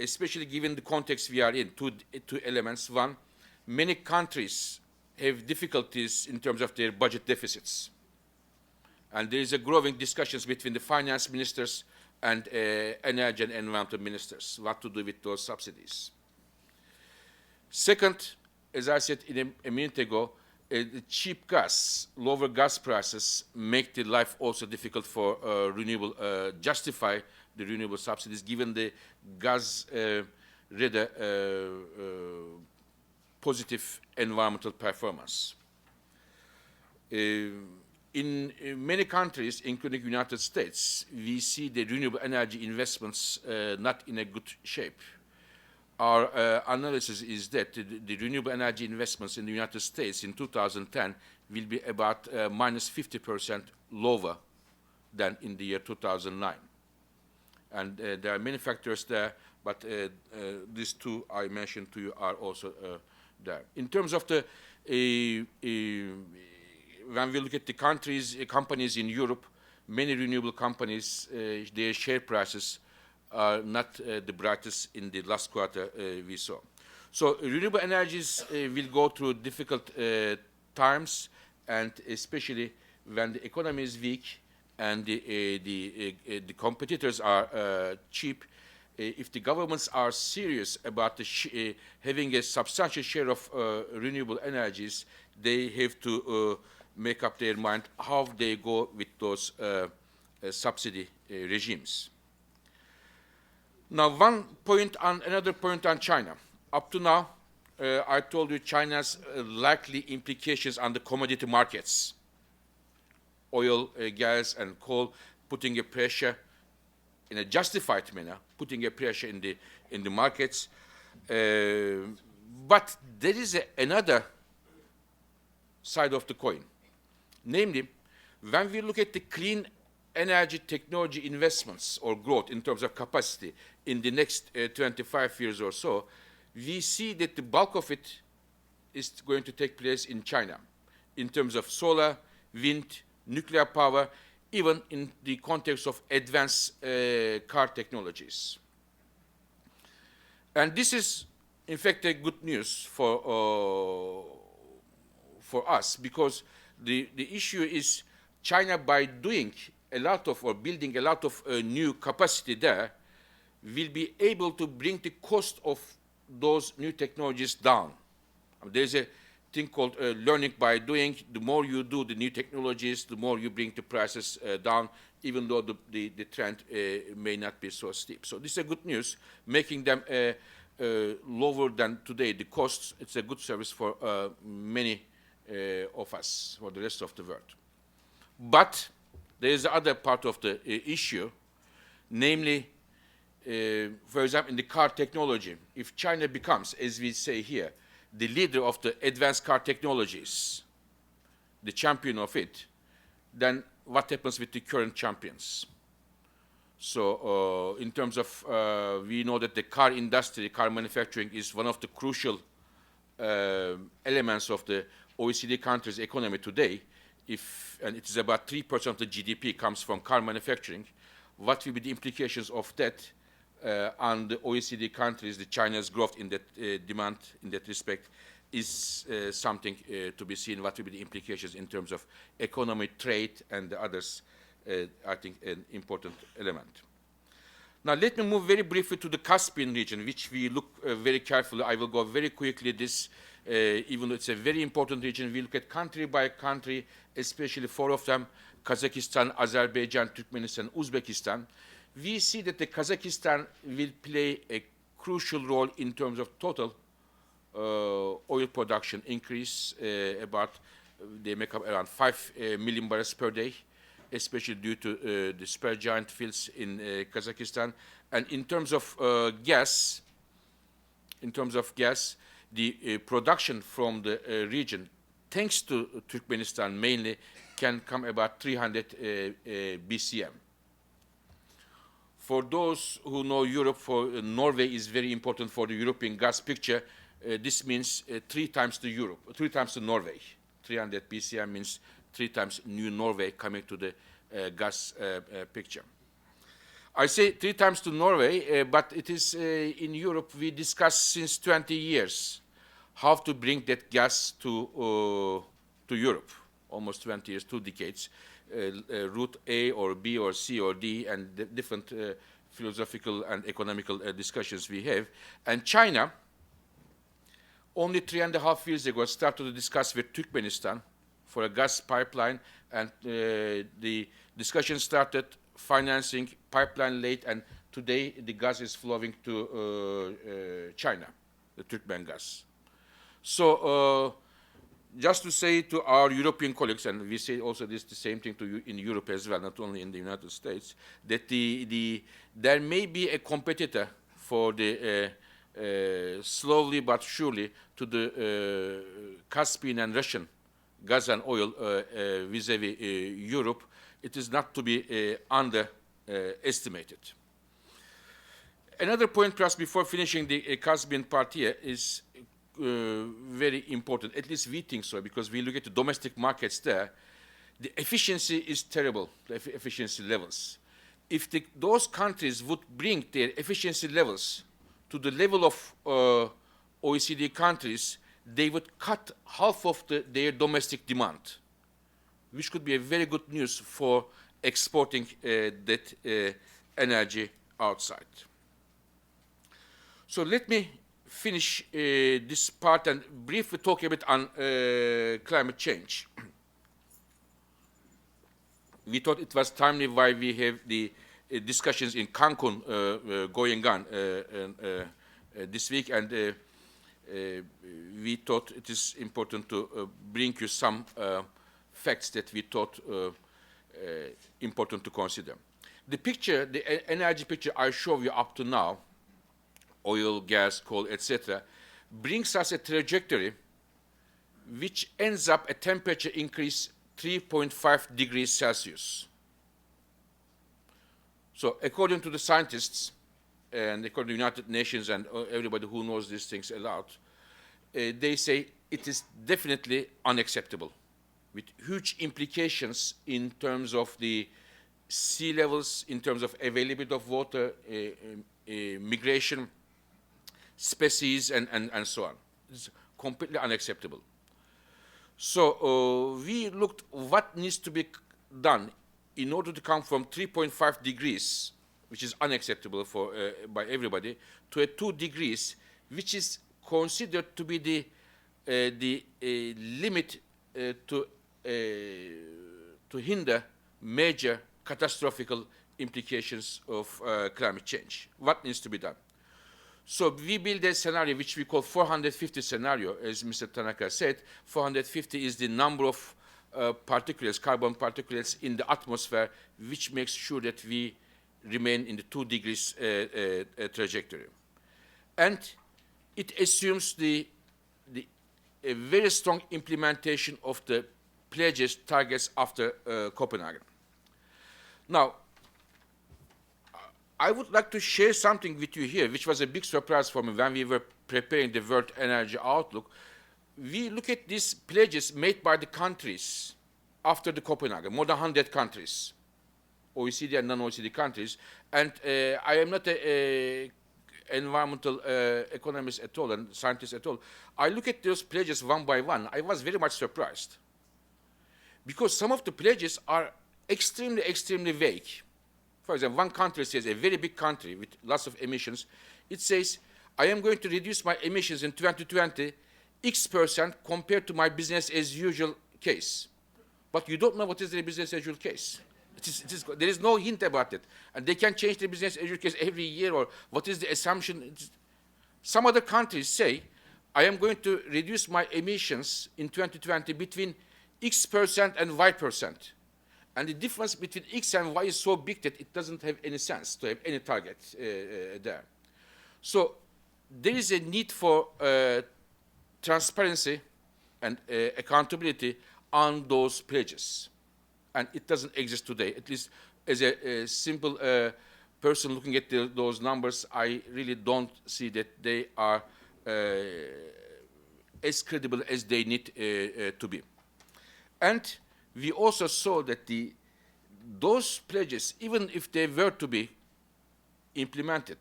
especially given the context we are in. Two elements. One, many countries have difficulties in terms of their budget deficits. And there is a growing discussions between the finance ministers and energy and environmental ministers, what to do with those subsidies. Second, as I said a minute ago, the cheap gas, lower gas prices make the life also difficult for justify the renewable subsidies given the gas rather positive environmental performance. In many countries, including the United States, we see the renewable energy investments not in a good shape. Our analysis is that the renewable energy investments in the United States in 2010 will be about minus 50% lower than in the year 2009. And there are many factors there, but these two I mentioned to you are also there. In terms of the, when we look at the companies in Europe, many renewable companies, their share prices are not the brightest in the last quarter we saw. So renewable energies will go through difficult times, and especially when the economy is weak and the competitors are cheap. If the governments are serious about having a substantial share of renewable energies, they have to make up their mind how they go with those subsidy regimes. Now, another point on China. Up to now, I told you China's likely implications on the commodity markets, oil, gas, and coal, putting a pressure in a justified manner, putting a pressure in the markets. But there is another side of the coin. Namely, when we look at the clean energy technology investments or growth in terms of capacity in the next 25 years or so, we see that the bulk of it is going to take place in China in terms of solar, wind, nuclear power, even in the context of advanced car technologies. And this is, in fact, a good news for us, because the issue is China, by doing a lot of, or building a lot of new capacity there, will be able to bring the cost of those new technologies down. There's a thing called learning by doing. The more you do the new technologies, the more you bring the prices down, even though the trend may not be so steep. So this is a good news, making them lower than today the costs. It's a good service for many of us, for the rest of the world. But there is the other part of the issue, namely, for example, in the car technology. If China becomes, as we say here, the leader of the advanced car technologies, the champion of it, then what happens with the current champions? So in terms of, we know that the car industry, car manufacturing is one of the crucial elements of the OECD countries' economy today. And it is about 3% of the GDP comes from car manufacturing. What will be the implications of that on the OECD countries? The China's growth in that demand in that respect is something to be seen. What will be the implications in terms of economy, trade, and the others? I think an important element. Now let me move very briefly to the Caspian region, which we look very carefully. I will go very quickly this. Even though it's a very important region, we look at country by country, especially four of them, Kazakhstan, Azerbaijan, Turkmenistan, Uzbekistan. We see that the Kazakhstan will play a crucial role in terms of total oil production increase. They make up around 5 million barrels per day, especially due to the spare giant fields in Kazakhstan. And in terms of gas, the production from the region, thanks to Turkmenistan mainly, can come about 300 BCM. For those who know Europe, Norway is very important for the European gas picture. This means 3 times to Europe, 3 times to Norway. 300 BCM means 3 times new Norway coming to the gas picture. I say 3 times to Norway, but it is in Europe we discuss since 20 years how to bring that gas to Europe. Almost 20 years, 2 decades. Route A or B or C or D, and different philosophical and economical discussions we have. And China, only 3.5 years ago, started to discuss with Turkmenistan for a gas pipeline, and the discussion started financing pipeline late, and today the gas is flowing to China, the Turkmen gas. So just to say to our European colleagues, and we say also the same thing to you in Europe as well, not only in the United States, that there may be a competitor for the slowly but surely to the Caspian and Russian gas and oil vis-a-vis Europe. It is not to be underestimated. Another point, perhaps before finishing the Caspian part here, is very important. At least we think so, because we look at the domestic markets there. The efficiency is terrible, the efficiency levels. If those countries would bring their efficiency levels to the level of OECD countries, they would cut half of their domestic demand, which could be a very good news for exporting that energy outside. So let me finish this part and briefly talk a bit on climate change. We thought it was timely why we have the discussions in Cancun going on this week, and we thought it is important to bring you some facts that we thought important to consider. The picture, the energy picture I show you up to now, oil, gas, coal, etc., brings us a trajectory which ends up a temperature increase 3.5 degrees Celsius. So according to the scientists, and according to the United Nations and everybody who knows these things a lot, they say it is definitely unacceptable, with huge implications in terms of the sea levels, in terms of availability of water, migration, species, and so on. It's completely unacceptable. So we looked what needs to be done in order to come from 3.5 degrees, which is unacceptable by everybody, to a 2 degrees, which is considered to be the limit to hinder major catastrophic implications of climate change. What needs to be done? So we build a scenario which we call 450 scenario, as Mr. Tanaka said. 450 is the number of particulates, carbon particulates in the atmosphere, which makes sure that we remain in the 2 degrees trajectory. And it assumes a very strong implementation of the pledges, targets after Copenhagen. Now, I would like to share something with you here, which was a big surprise for me when we were preparing the World Energy Outlook. We look at these pledges made by the countries after the Copenhagen, more than 100 countries, OECD and non-OECD countries. And I am not an environmental economist at all and scientist at all. I look at those pledges one by one. I was very much surprised, because some of the pledges are extremely, extremely vague. For example, one country says, a very big country with lots of emissions, it says, I am going to reduce my emissions in 2020 X% compared to my business as usual case. But you don't know what is the business as usual case. There is no hint about it. And they can change the business as usual case every year, or what is the assumption. Some other countries say, I am going to reduce my emissions in 2020 between X% and Y%. And the difference between X and Y is so big that it doesn't have any sense to have any target there. So there is a need for transparency and accountability on those pledges. And it doesn't exist today. At least as a simple person looking at those numbers, I really don't see that they are as credible as they need to be. And we also saw that those pledges, even if they were to be implemented,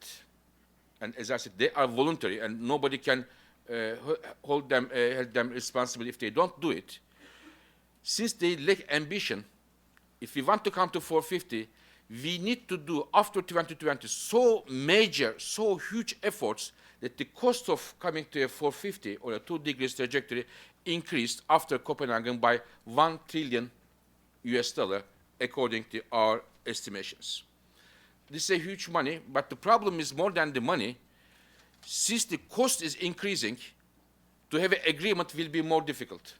and as I said, they are voluntary and nobody can hold them, held them responsible if they don't do it. Since they lack ambition, if we want to come to 450, we need to do after 2020 so major, so huge efforts that the cost of coming to a 450 or a 2 degrees trajectory increased after Copenhagen by $1 trillion according to our estimations. This is a huge money, but the problem is more than the money. Since the cost is increasing, to have an agreement will be more difficult.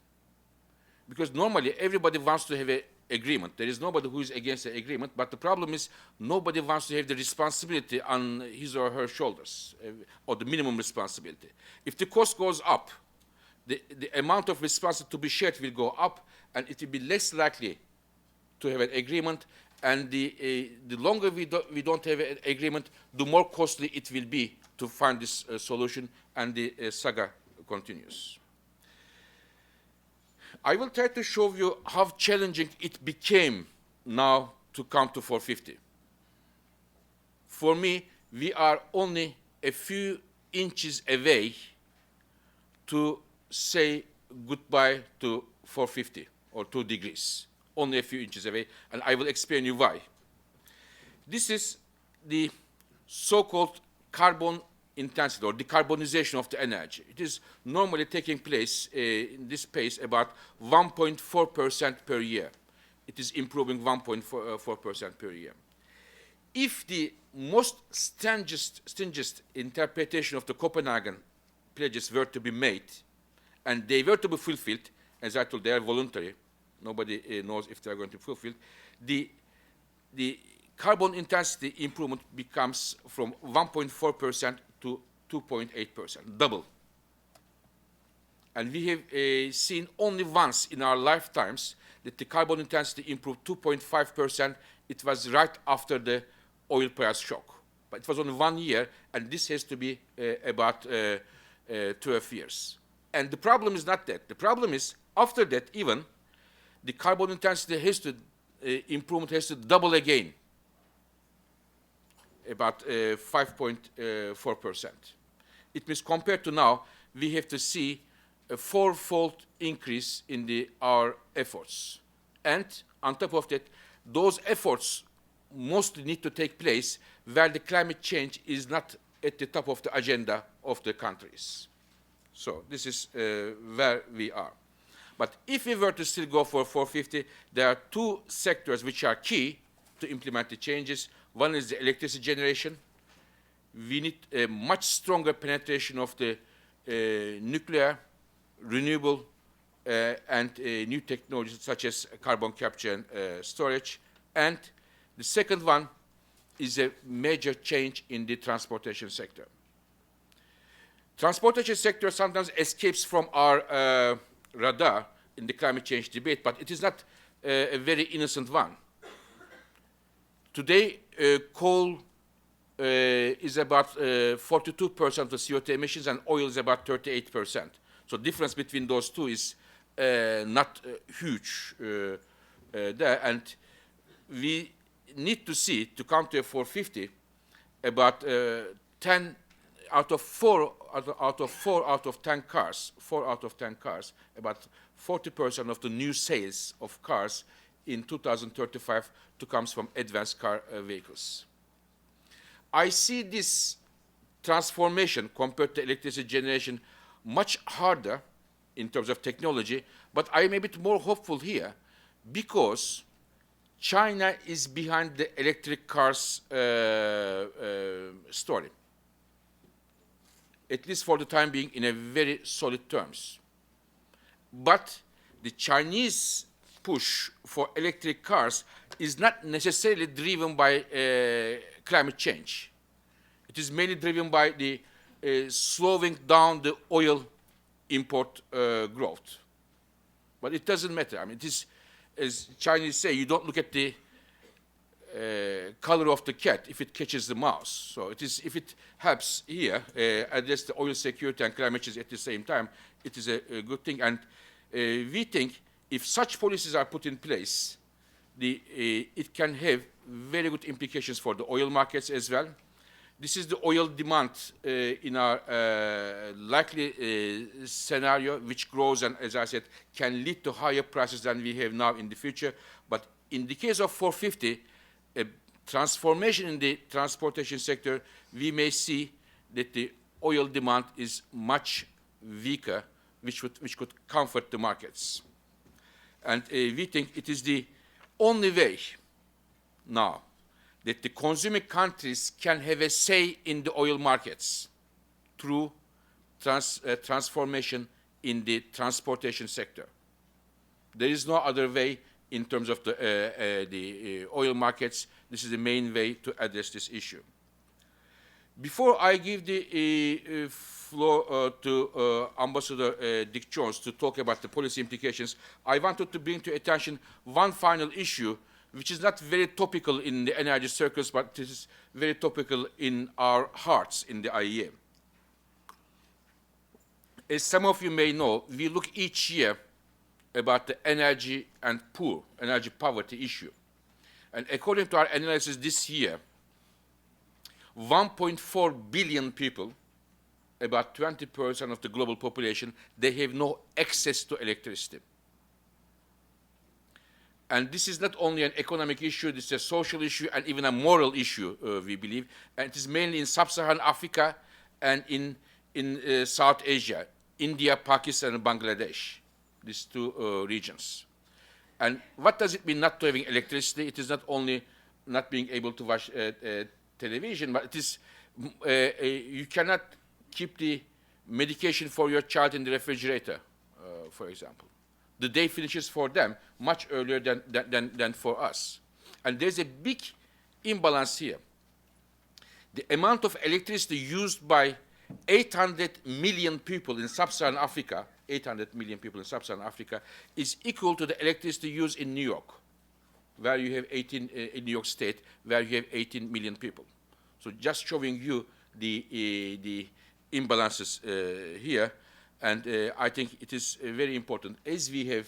Because normally everybody wants to have an agreement. There is nobody who is against the agreement, but the problem is nobody wants to have the responsibility on his or her shoulders, or the minimum responsibility. If the cost goes up, the amount of responsibility to be shared will go up, and it will be less likely to have an agreement, and the longer we don't have an agreement, the more costly it will be to find this solution, and the saga continues. I will try to show you how challenging it became now to come to 450. For me, we are only a few inches away to say goodbye to 450 or 2 degrees, only a few inches away, and I will explain you why. This is the so-called carbon intensity or decarbonization of the energy. It is normally taking place in this pace about 1.4% per year. It is improving 1.4% per year. If the most stringent interpretation of the Copenhagen pledges were to be made, and they were to be fulfilled, as I told, they are voluntary, nobody knows if they are going to be fulfilled, the carbon intensity improvement becomes from 1.4% to 2.8%, double. And we have seen only once in our lifetimes that the carbon intensity improved 2.5%. It was right after the oil price shock. But it was only 1 year, and this has to be about 12 years. And the problem is not that. The problem is, after that even, the carbon intensity has to, improvement has to double again, about 5.4%. It means compared to now, we have to see a fourfold increase in our efforts. And on top of that, those efforts mostly need to take place where the climate change is not at the top of the agenda of the countries. So this is where we are. But if we were to still go for 450, there are two sectors which are key to implement the changes. One is the electricity generation. We need a much stronger penetration of the nuclear, renewable, and new technologies such as carbon capture and storage. And the second one is a major change in the transportation sector. Transportation sector sometimes escapes from our radar in the climate change debate, but it is not a very innocent one. Today, coal is about 42% of the CO2 emissions, and oil is about 38%. So difference between those two is not huge there, and we need to see, to come to a 450, about 10 out of 4 out of 10 cars, about 40% of the new sales of cars in 2035 to comes from advanced car vehicles. I see this transformation compared to electricity generation much harder in terms of technology, but I am a bit more hopeful here because China is behind the electric cars story, at least for the time being, in a very solid terms. But the Chinese push for electric cars is not necessarily driven by climate change. It is mainly driven by the slowing down the oil import growth. But it doesn't matter. I mean, it is, as Chinese say, you don't look at the color of the cat if it catches the mouse. So it is, if it helps here address the oil security and climate change at the same time, it is a good thing. And we think if such policies are put in place, it can have very good implications for the oil markets as well. This is the oil demand in our likely scenario, which grows and, as I said, can lead to higher prices than we have now in the future. But in the case of 450, a transformation in the transportation sector, we may see that the oil demand is much weaker, which could comfort the markets. And we think it is the only way now that the consuming countries can have a say in the oil markets through transformation in the transportation sector. There is no other way in terms of the oil markets. This is the main way to address this issue. Before I give the floor to Ambassador Dick Jones to talk about the policy implications, I wanted to bring to attention one final issue which is not very topical in the energy circles, but it is very topical in our hearts in the IEA. As some of you may know, we look each year about the energy and energy poverty issue. And according to our analysis this year, 1.4 billion people, about 20% of the global population, they have no access to electricity. And this is not only an economic issue, this is a social issue and even a moral issue, we believe. And it is mainly in sub-Saharan Africa and in South Asia, India, Pakistan, and Bangladesh, these two regions. And what does it mean not to having electricity? It is not only not being able to watch television, but it is, you cannot keep the medication for your child in the refrigerator, for example. The day finishes for them much earlier than for us. And there's a big imbalance here. The amount of electricity used by 800 million people in sub-Saharan Africa, 800 million people in sub-Saharan Africa, is equal to the electricity used in New York, where you have in New York State, where you have 18 million people. So just showing you the imbalances here. And I think it is very important, as we have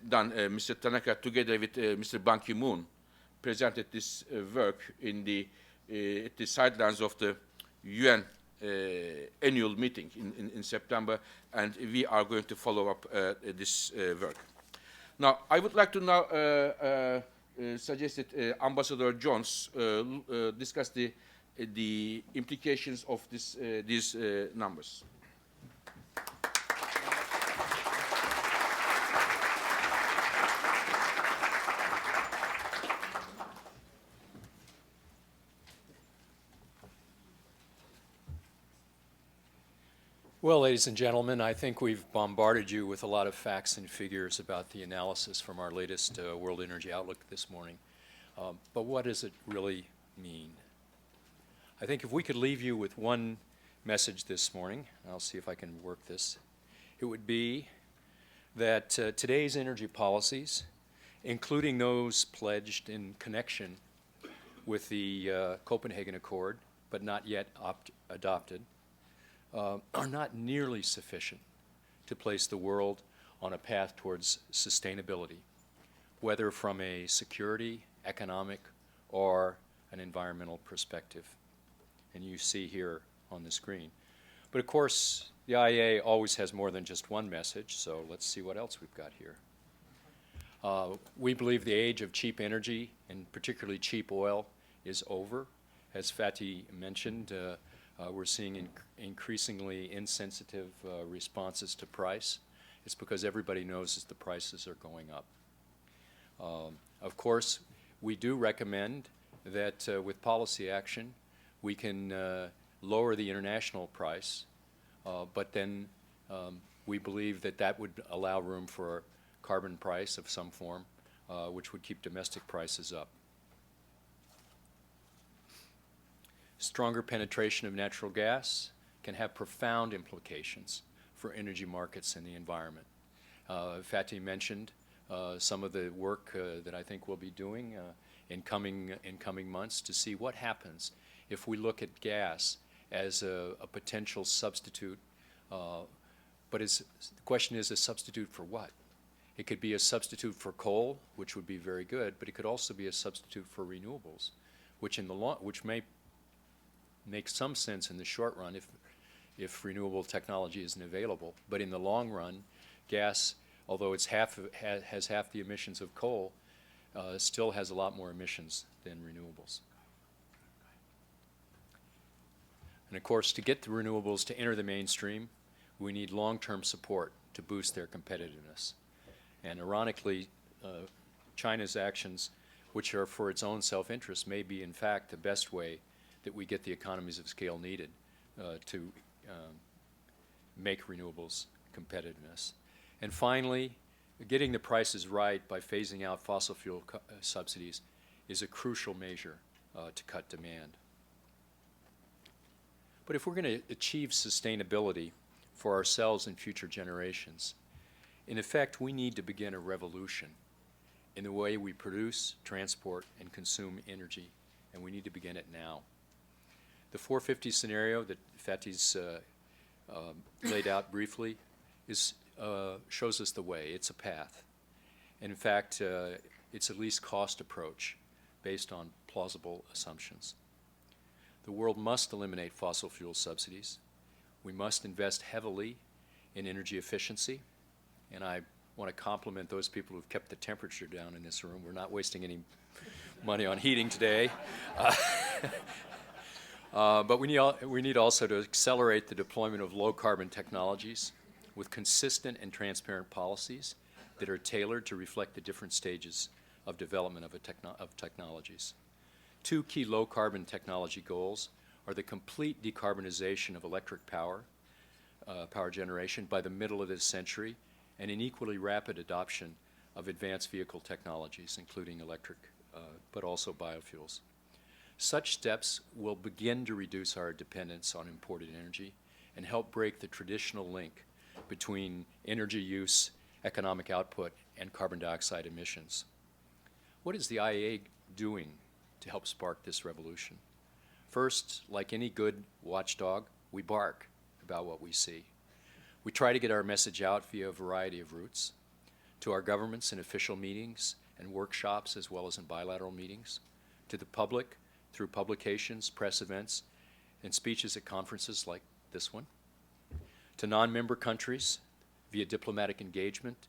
done, Mr. Tanaka, together with Mr. Ban Ki-moon, presented this work in at the sidelines of the UN annual meeting in September, and we are going to follow up this work. Now, I would like to now suggest that Ambassador Jones discuss the implications of these numbers. Well, ladies and gentlemen, I think we've bombarded you with a lot of facts and figures about the analysis from our latest World Energy Outlook this morning. But what does it really mean? I think if we could leave you with one message this morning, I'll see if I can work this, it would be that today's energy policies, including those pledged in connection with the Copenhagen Accord, but not yet adopted, are not nearly sufficient to place the world on a path towards sustainability, whether from a security, economic, or an environmental perspective. And you see here on the screen. But of course, the IEA always has more than just one message, so let's see what else we've got here. We believe the age of cheap energy, and particularly cheap oil, is over. As Fatih mentioned, we're seeing increasingly insensitive responses to price. It's because everybody knows that the prices are going up. Of course, we do recommend that with policy action, we can lower the international price, but then we believe that that would allow room for a carbon price of some form, which would keep domestic prices up. Stronger penetration of natural gas can have profound implications for energy markets and the environment. Fatih mentioned some of the work that I think we'll be doing in coming months to see what happens if we look at gas as a potential substitute. But the question is, a substitute for what? It could be a substitute for coal, which would be very good, but it could also be a substitute for renewables, which may makes some sense in the short run if renewable technology isn't available. But in the long run, gas, although it's has half the emissions of coal, still has a lot more emissions than renewables. And of course, to get the renewables to enter the mainstream, we need long-term support to boost their competitiveness. And ironically, China's actions, which are for its own self-interest, may be in fact the best way that we get the economies of scale needed to make renewables competitiveness. And finally, getting the prices right by phasing out fossil fuel subsidies is a crucial measure to cut demand. But if we're going to achieve sustainability for ourselves and future generations, in effect, we need to begin a revolution in the way we produce, transport, and consume energy, and we need to begin it now. The 450 scenario that Fatih's laid out briefly shows us the way. It's a path. And in fact, it's a least cost approach based on plausible assumptions. The world must eliminate fossil fuel subsidies. We must invest heavily in energy efficiency. And I want to compliment those people who've kept the temperature down in this room. We're not wasting any money on heating today. But we need also to accelerate the deployment of low-carbon technologies with consistent and transparent policies that are tailored to reflect the different stages of development of technologies. Two key low-carbon technology goals are the complete decarbonization of electric power generation by the middle of this century, and an equally rapid adoption of advanced vehicle technologies, including electric, but also biofuels. Such steps will begin to reduce our dependence on imported energy and help break the traditional link between energy use, economic output, and carbon dioxide emissions. What is the IEA doing to help spark this revolution? First, like any good watchdog, we bark about what we see. We try to get our message out via a variety of routes, to our governments in official meetings and workshops, as well as in bilateral meetings, to the public through publications, press events, and speeches at conferences like this one, to non-member countries via diplomatic engagement,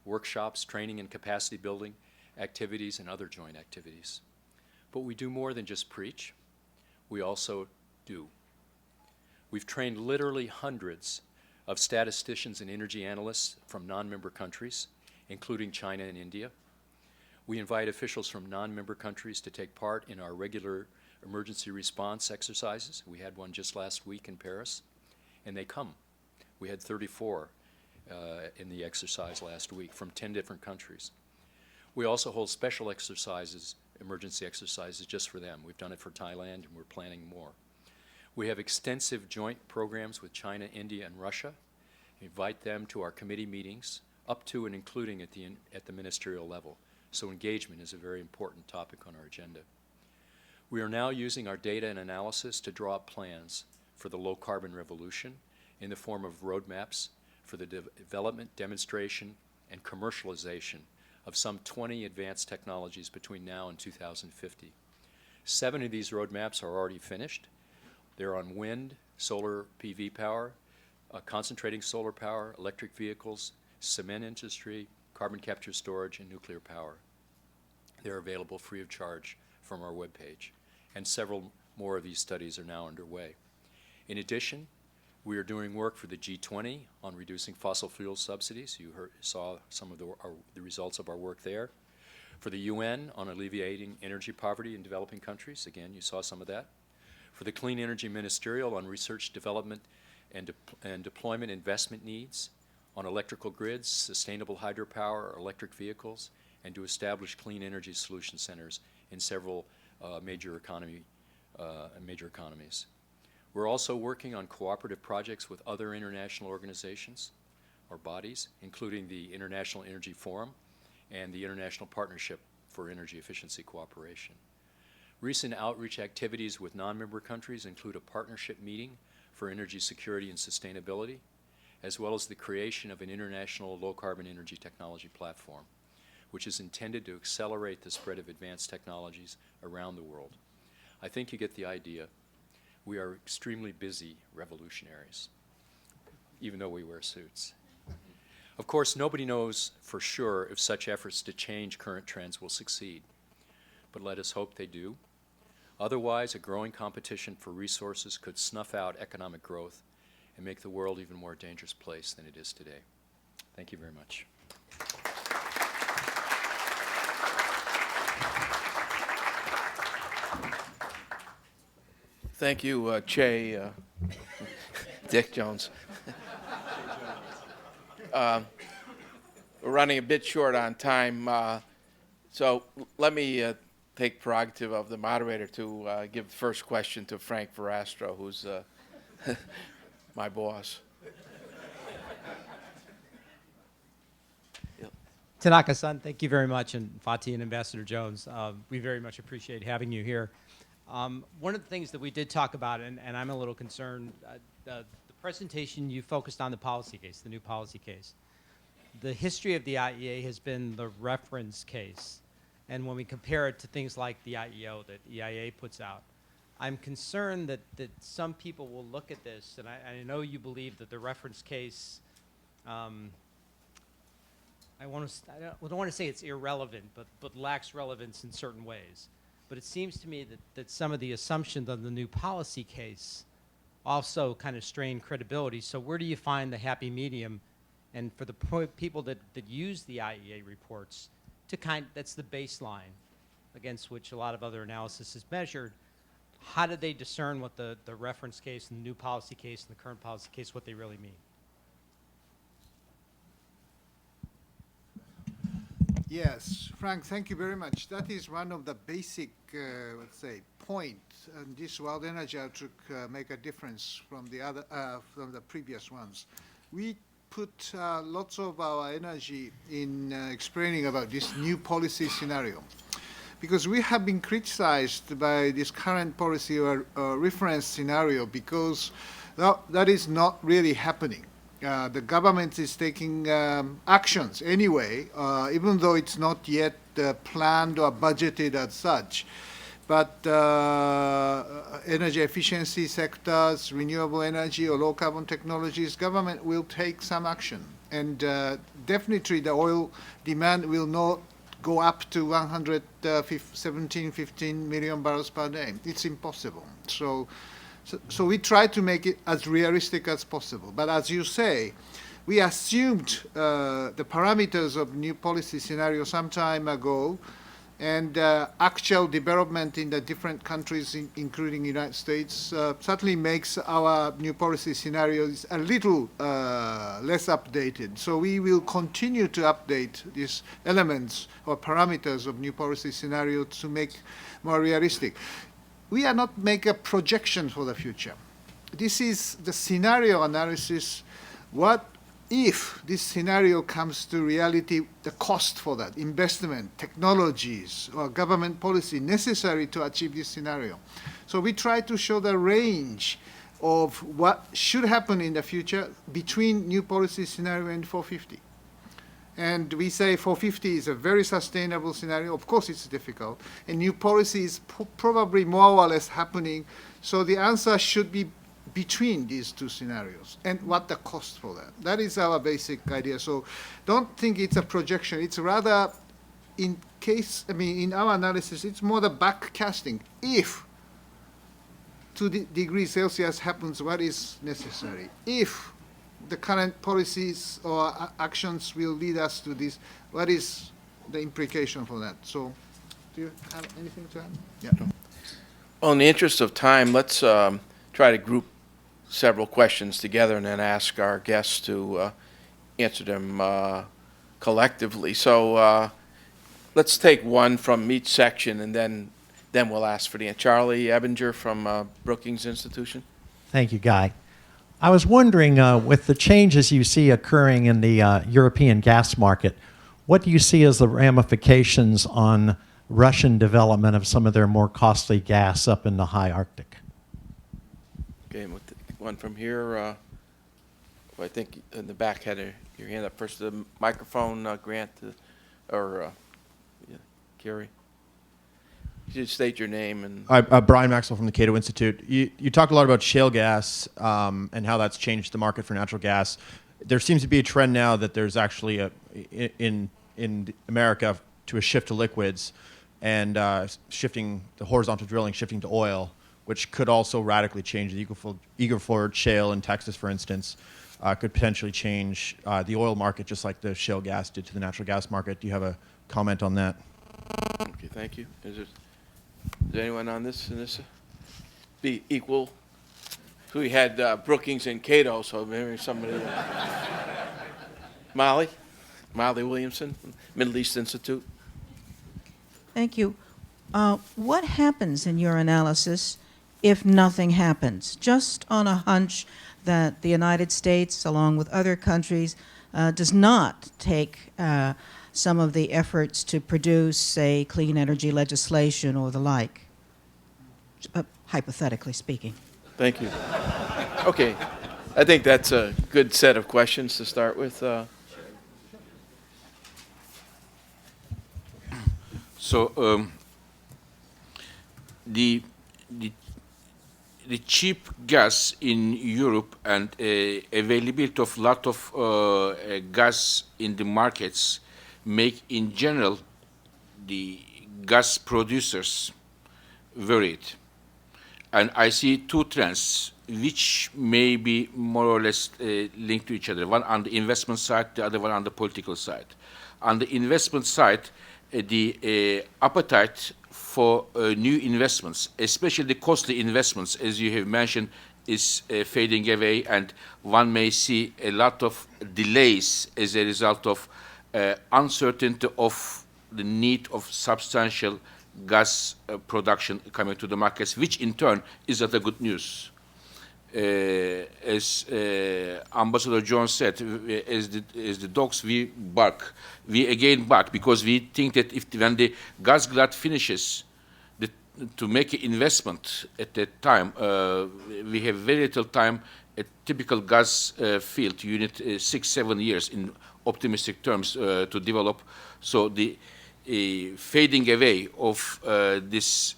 workshops, training and capacity building activities, and other joint activities. But we do more than just preach. We also do. We've trained literally hundreds of statisticians and energy analysts from non-member countries, including China and India. We invite officials from non-member countries to take part in our regular emergency response exercises. We had one just last week in Paris, and they come. We had 34 in the exercise last week from 10 different countries. We also hold special exercises, emergency exercises, just for them. We've done it for Thailand, and we're planning more. We have extensive joint programs with China, India, and Russia. We invite them to our committee meetings, up to and including at the ministerial level. So engagement is a very important topic on our agenda. We are now using our data and analysis to draw up plans for the low-carbon revolution in the form of roadmaps for the development, demonstration, and commercialization of some 20 advanced technologies between now and 2050. 7 of these roadmaps are already finished. They're on wind, solar PV power, concentrating solar power, electric vehicles, cement industry, carbon capture storage, and nuclear power. They're available free of charge from our webpage, and several more of these studies are now underway. In addition, we are doing work for the G20 on reducing fossil fuel subsidies. You saw some of the results of our work there. For the UN on alleviating energy poverty in developing countries. Again, you saw some of that. For the Clean Energy Ministerial on research, development, and deployment investment needs, on electrical grids, sustainable hydropower, electric vehicles, and to establish clean energy solution centers in several major economies. We're also working on cooperative projects with other international organizations or bodies, including the International Energy Forum and the International Partnership for Energy Efficiency Cooperation. Recent outreach activities with non-member countries include a partnership meeting for energy security and sustainability, as well as the creation of an international low-carbon energy technology platform, which is intended to accelerate the spread of advanced technologies around the world. I think you get the idea. we are extremely busy revolutionaries, even though we wear suits. Of course, nobody knows for sure if such efforts to change current trends will succeed, but let us hope they do. Otherwise, a growing competition for resources could snuff out economic growth and make the world even more dangerous place than it is today. Thank you very much. Thank you, Che, Dick Jones. We're running a bit short on time, so let me take prerogative of the moderator to give the first question to Frank Verastro, who's my boss. Tanaka-san, thank you very much, and Fatih and Ambassador Jones, we very much appreciate having you here. One of the things that we did talk about, and I'm a little concerned, the presentation you focused on the policy case, the new policy case. The history of the IEA has been the reference case, and when we compare it to things like the IEO that EIA puts out, I'm concerned that some people will look at this, and I know you believe that the reference case, I don't want to say it's irrelevant, but lacks relevance in certain ways. But it seems to me that some of the assumptions of the new policy case also kind of strain credibility. So where do you find the happy medium? And for the people that use the IEA reports, that's the baseline against which a lot of other analysis is measured. How do they discern what the reference case and the new policy case and the current policy case, what they really mean? Yes, Frank, thank you very much. That is one of the basic, let's say, points, and this World Energy Outlook make a difference from the previous ones. We put lots of our energy in explaining about this new policy scenario, because we have been criticized by this current policy or reference scenario because that is not really happening. The government is taking actions anyway, even though it's not yet planned or budgeted as such. But energy efficiency sectors, renewable energy or low carbon technologies, government will take some action. And definitely the oil demand will not go up to 15 million barrels per day. It's impossible. So we try to make it as realistic as possible. But as you say, we assumed the parameters of new policy scenario some time ago, and actual development in the different countries, including the United States, certainly makes our new policy scenarios a little less updated. So we will continue to update these elements or parameters of new policy scenario to make more realistic. We are not making a projection for the future. This is the scenario analysis. What if this scenario comes to reality, the cost for that, investment, technologies, or government policy necessary to achieve this scenario? So we try to show the range of what should happen in the future between new policy scenario and 450. And we say 450 is a very sustainable scenario. Of course, it's difficult. And new policy is probably more or less happening. So the answer should be between these two scenarios and what the cost for that. That is our basic idea. So don't think it's a projection. It's rather, in our analysis, it's more the backcasting. If 2 degrees Celsius happens, what is necessary? If the current policies or actions will lead us to this, what is the implication for that? So do you have anything to add? Yeah. Well, in the interest of time, let's try to group several questions together and then ask our guests to answer them collectively. So let's take one from each section, and then we'll ask for the answer. Charlie Ebinger from Brookings Institution. Thank you, Guy. I was wondering, with the changes you see occurring in the European gas market, what do you see as the ramifications on Russian development of some of their more costly gas up in the high Arctic? Okay, with the one from here, I think in the back had your hand up first. The microphone, Grant, or Gary. You state your name and Brian Maxwell from the Cato Institute. You talked a lot about shale gas and how that's changed the market for natural gas. There seems to be a trend now that there's actually in America to a shift to liquids and shifting the horizontal drilling, shifting to oil, which could also radically change the Eagle Ford shale in Texas, for instance, could potentially change the oil market just like the shale gas did to the natural gas market. Do you have a comment on that? okay, thank you. Is there anyone on this? Be equal. So we had Brookings and Cato, so maybe somebody. Molly Williamson, Middle East Institute. Thank you. What happens in your analysis if nothing happens? Just on a hunch that the United States, along with other countries, does not take some of the efforts to produce, say, clean energy legislation or the like, hypothetically speaking. Thank you. Okay, I think that's a good set of questions to start with. So the cheap gas in Europe and availability of lot of gas in the markets make in general the gas producers worried. And I see two trends which may be more or less linked to each other. One on the investment side, the other one on the political side. On the investment side, the appetite for new investments, especially the costly investments, as you have mentioned, is fading away, and one may see a lot of delays as a result of uncertainty of the need of substantial gas production coming to the markets, which in turn is not a good news. As Ambassador Jones said, as the dogs we bark, we again bark, because we think that when the gas glut finishes, to make an investment at that time, we have very little time. A typical gas field, you need 6-7 years in optimistic terms to develop. So the fading away of this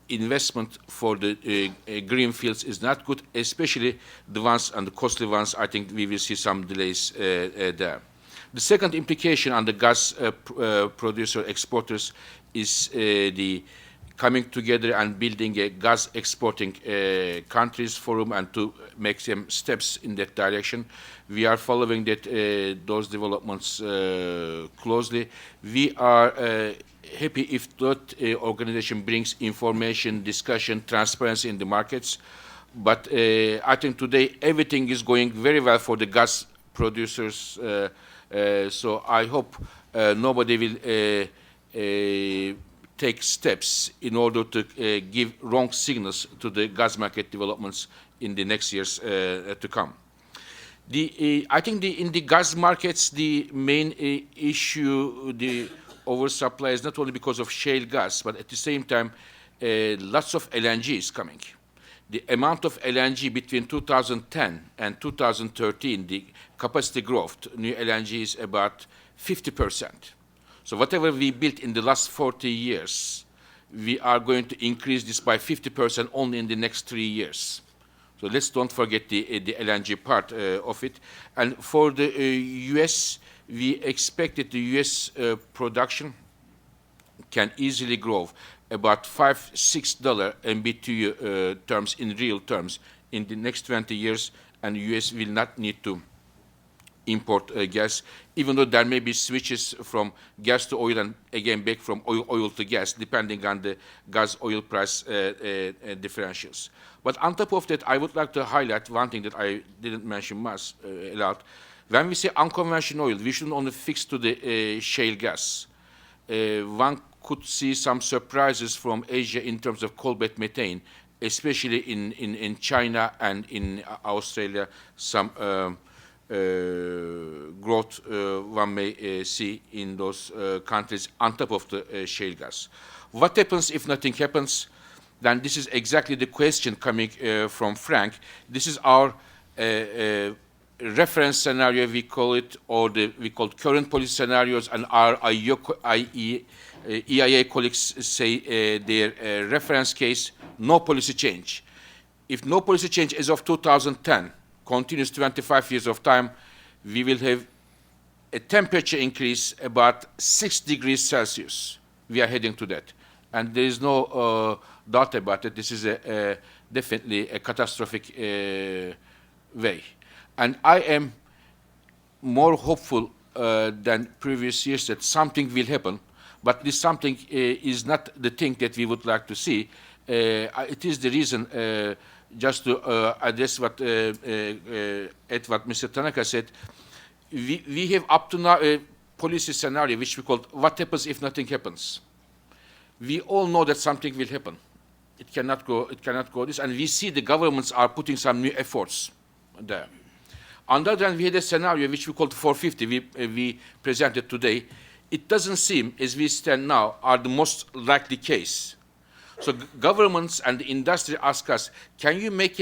investment for the green fields is not good, especially the ones and the costly ones. I think we will see some delays there. The second implication on the gas producer exporters is the coming together and building a gas exporting countries forum and to make some steps in that direction. We are following that those developments closely. We are happy if that organization brings information, discussion, transparency in the markets. But I think today everything is going very well for the gas producers. So I hope nobody will take steps in order to give wrong signals to the gas market developments in the next years to come. I think in the gas markets, the main issue, the oversupply, is not only because of shale gas, but at the same time, lots of LNG is coming. The amount of LNG between 2010 and 2013, the capacity growth, new LNG is about 50%. So whatever we built in the last 40 years, we are going to increase this by 50% only in the next 3 years. So let's don't forget the LNG part of it. And for the US, we expect that the US production can easily grow about $5-6 MBTU terms in real terms in the next 20 years, and US will not need to import gas, even though there may be switches from gas to oil and again back from oil to gas, depending on the gas-oil price differentials. But on top of that, I would like to highlight one thing that I didn't mention much a lot. When we say unconventional oil, we shouldn't only fix to the shale gas. One could see some surprises from Asia in terms of coal bed methane, especially in China and in Australia, some growth one may see in those countries on top of the shale gas. What happens if nothing happens? Then this is exactly the question coming from Frank. This is our reference scenario, we call it, or we call current policy scenarios, and our EIA colleagues say their reference case, no policy change. If no policy change as of 2010 continues 25 years of time, we will have a temperature increase about 6 degrees Celsius. We are heading to that. And there is no doubt about it. This is definitely a catastrophic way. And I am more hopeful than previous years that something will happen, but this something is not the thing that we would like to see. It is the reason, just to address what Mr. Tanaka said, we have up to now a policy scenario which we call what happens if nothing happens. We all know that something will happen. It cannot go this, and we see the governments are putting some new efforts there. On the other hand, we had a scenario which we called 450, we presented today. It doesn't seem, as we stand now, are the most likely case. So governments and the industry ask us, can you make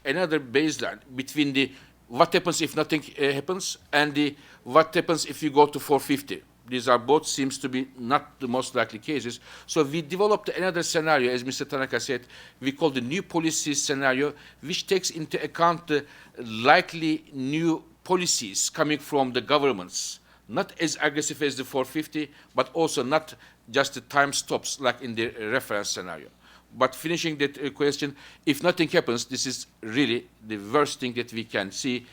another baseline between the what happens if nothing happens and the what happens if you go to 450? These are both seems to be not the most likely cases. So we developed another scenario, as Mr. Tanaka said, we call the new policy scenario, which takes into account the likely new policies coming from the governments, not as aggressive as the 450, but also not just the time stops like in the reference scenario. But finishing that question, if nothing happens, this is really the worst thing that we can see,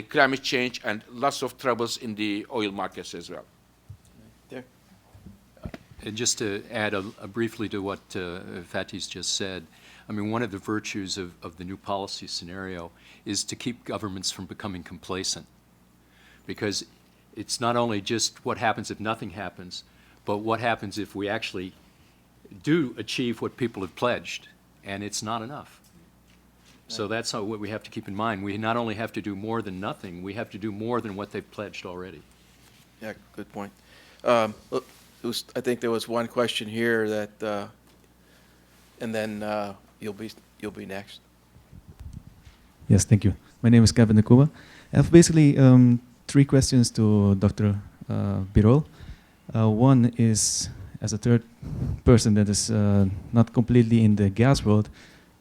climate change and lots of troubles in the oil markets as well. There. And just to add briefly to what Fatih's just said, I mean, one of the virtues of the new policy scenario is to keep governments from becoming complacent. Because it's not only just what happens if nothing happens, but what happens if we actually do achieve what people have pledged, and it's not enough. So that's what we have to keep in mind. We not only have to do more than nothing, we have to do more than what they've pledged already. Yeah, good point. I think there was one question here that, and then you'll be next. Yes, thank you. My name is Kevin Nakuba. I have basically 3 questions to Dr. Birol. One is, as a third person that is not completely in the gas world,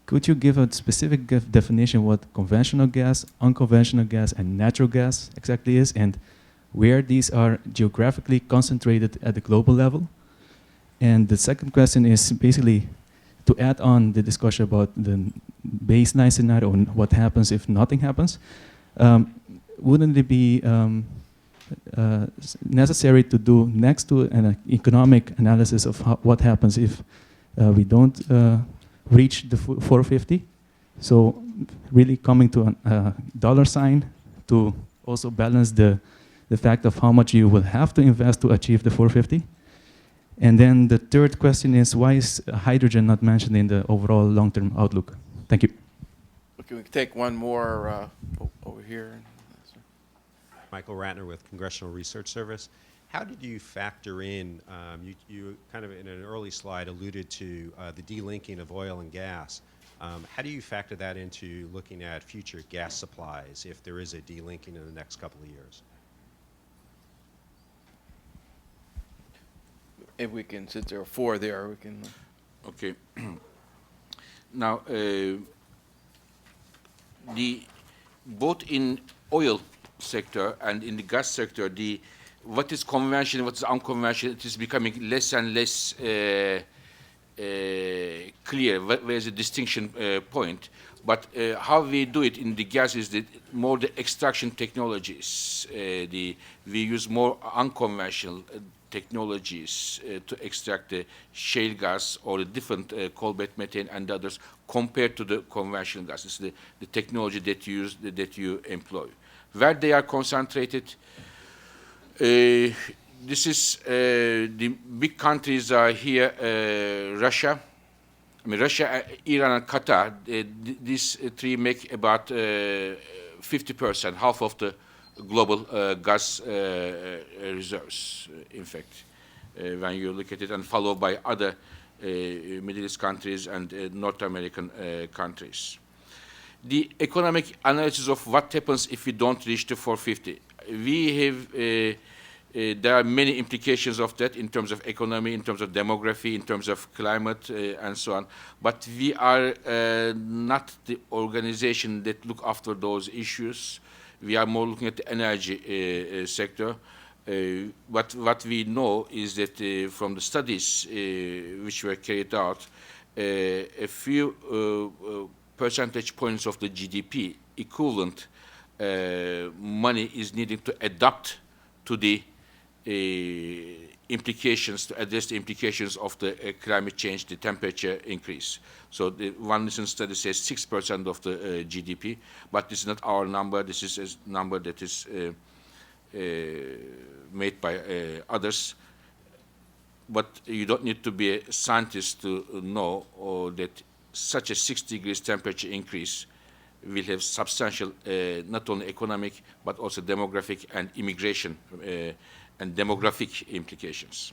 could you give a specific definition what conventional gas, unconventional gas, and natural gas exactly is, and where these are geographically concentrated at the global level? And the second question is basically to add on the discussion about the baseline scenario and what happens if nothing happens. Wouldn't it be necessary to do next to an economic analysis of what happens if we don't reach the 450? So really coming to a dollar sign to also balance the fact of how much you will have to invest to achieve the 450. And then the third question is, why is hydrogen not mentioned in the overall long-term outlook? Thank you. Okay, we can take one more over here. Michael Ratner with Congressional Research Service. How did you factor in, you kind of in an early slide alluded to the delinking of oil and gas. How do you factor that into looking at future gas supplies if there is a delinking in the next couple of years? If we can, since there are 4 there, we can. Okay. Now, both in oil sector and in the gas sector, what is conventional, what is unconventional, it is becoming less and less clear where is the distinction point. But how we do it in the gas is more the extraction technologies. We use more unconventional technologies to extract the shale gas or the different coal bed methane and others compared to the conventional gas. It's the technology that you employ. Where they are concentrated, this is the big countries are here, Russia. I mean, Russia, Iran, and Qatar. These 3 make about 50%, half of the global gas reserves, in fact, when you look at it, and followed by other Middle East countries and North American countries. The economic analysis of what happens if we don't reach the 450. We have There are many implications of that in terms of economy, in terms of demography, in terms of climate, and so on. But we are not the organization that look after those issues. We are more looking at the energy sector. What we know is that from the studies which were carried out, a few percentage points of the GDP equivalent money is needed to adapt to the implications, to address the implications of the climate change, the temperature increase. So the one recent study says 6% of the GDP, but this is not our number. This is a number that is made by others. But you don't need to be a scientist to know that such a 6 degrees temperature increase will have substantial, not only economic, but also demographic and immigration and demographic implications.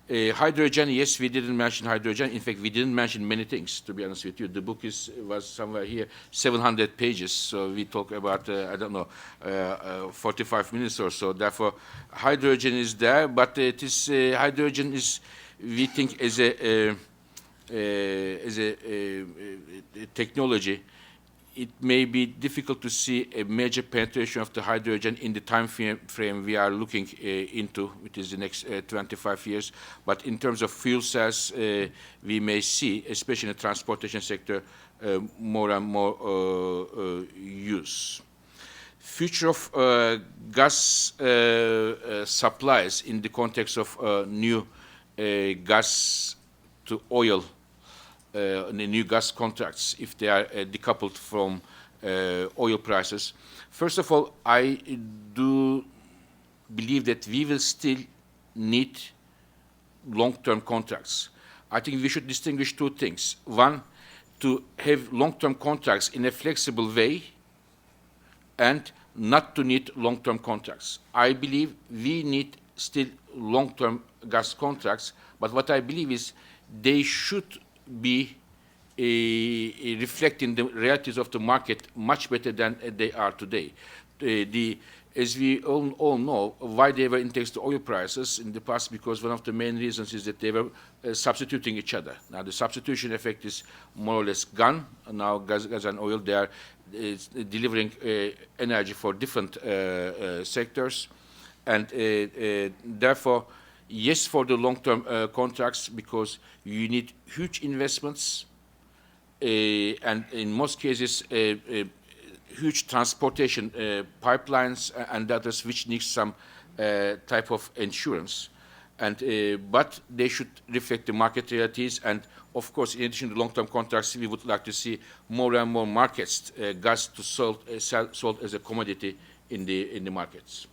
Hydrogen, yes, we didn't mention hydrogen. In fact, we didn't mention many things, to be honest with you. The book was somewhere here, 700 pages, so we talk about, I don't know, 45 minutes or so. Therefore, hydrogen is there, but it is, hydrogen is, we think, as a technology. It may be difficult to see a major penetration of the hydrogen in the time frame we are looking into, which is the next 25 years. But in terms of fuel cells, we may see, especially in the transportation sector, more and more use. Future of gas supplies in the context of new gas to oil, the new gas contracts, if they are decoupled from oil prices. First of all, I do believe that we will still need long-term contracts. I think we should distinguish two things. One, to have long-term contracts in a flexible way, and not to need long-term contracts. I believe we need still long-term gas contracts, but what I believe is they should be reflecting the realities of the market much better than they are today. As we all know, why they were indexed to oil prices in the past, because one of the main reasons is that they were substituting each other. Now the substitution effect is more or less gone. Now gas and oil, they are delivering energy for different sectors, and therefore, yes, for the long-term contracts, because you need huge investments, and in most cases, huge transportation pipelines and others, which need some type of insurance. And but they should reflect the market realities. And of course, in addition to long-term contracts, we would like to see more and more markets, gas to sold as a commodity in the markets.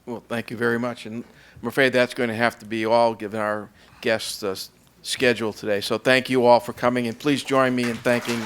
Well, thank you very much. And I'm afraid that's going to have to be all, given our guest schedule today. So thank you all for coming, and please join me in thanking.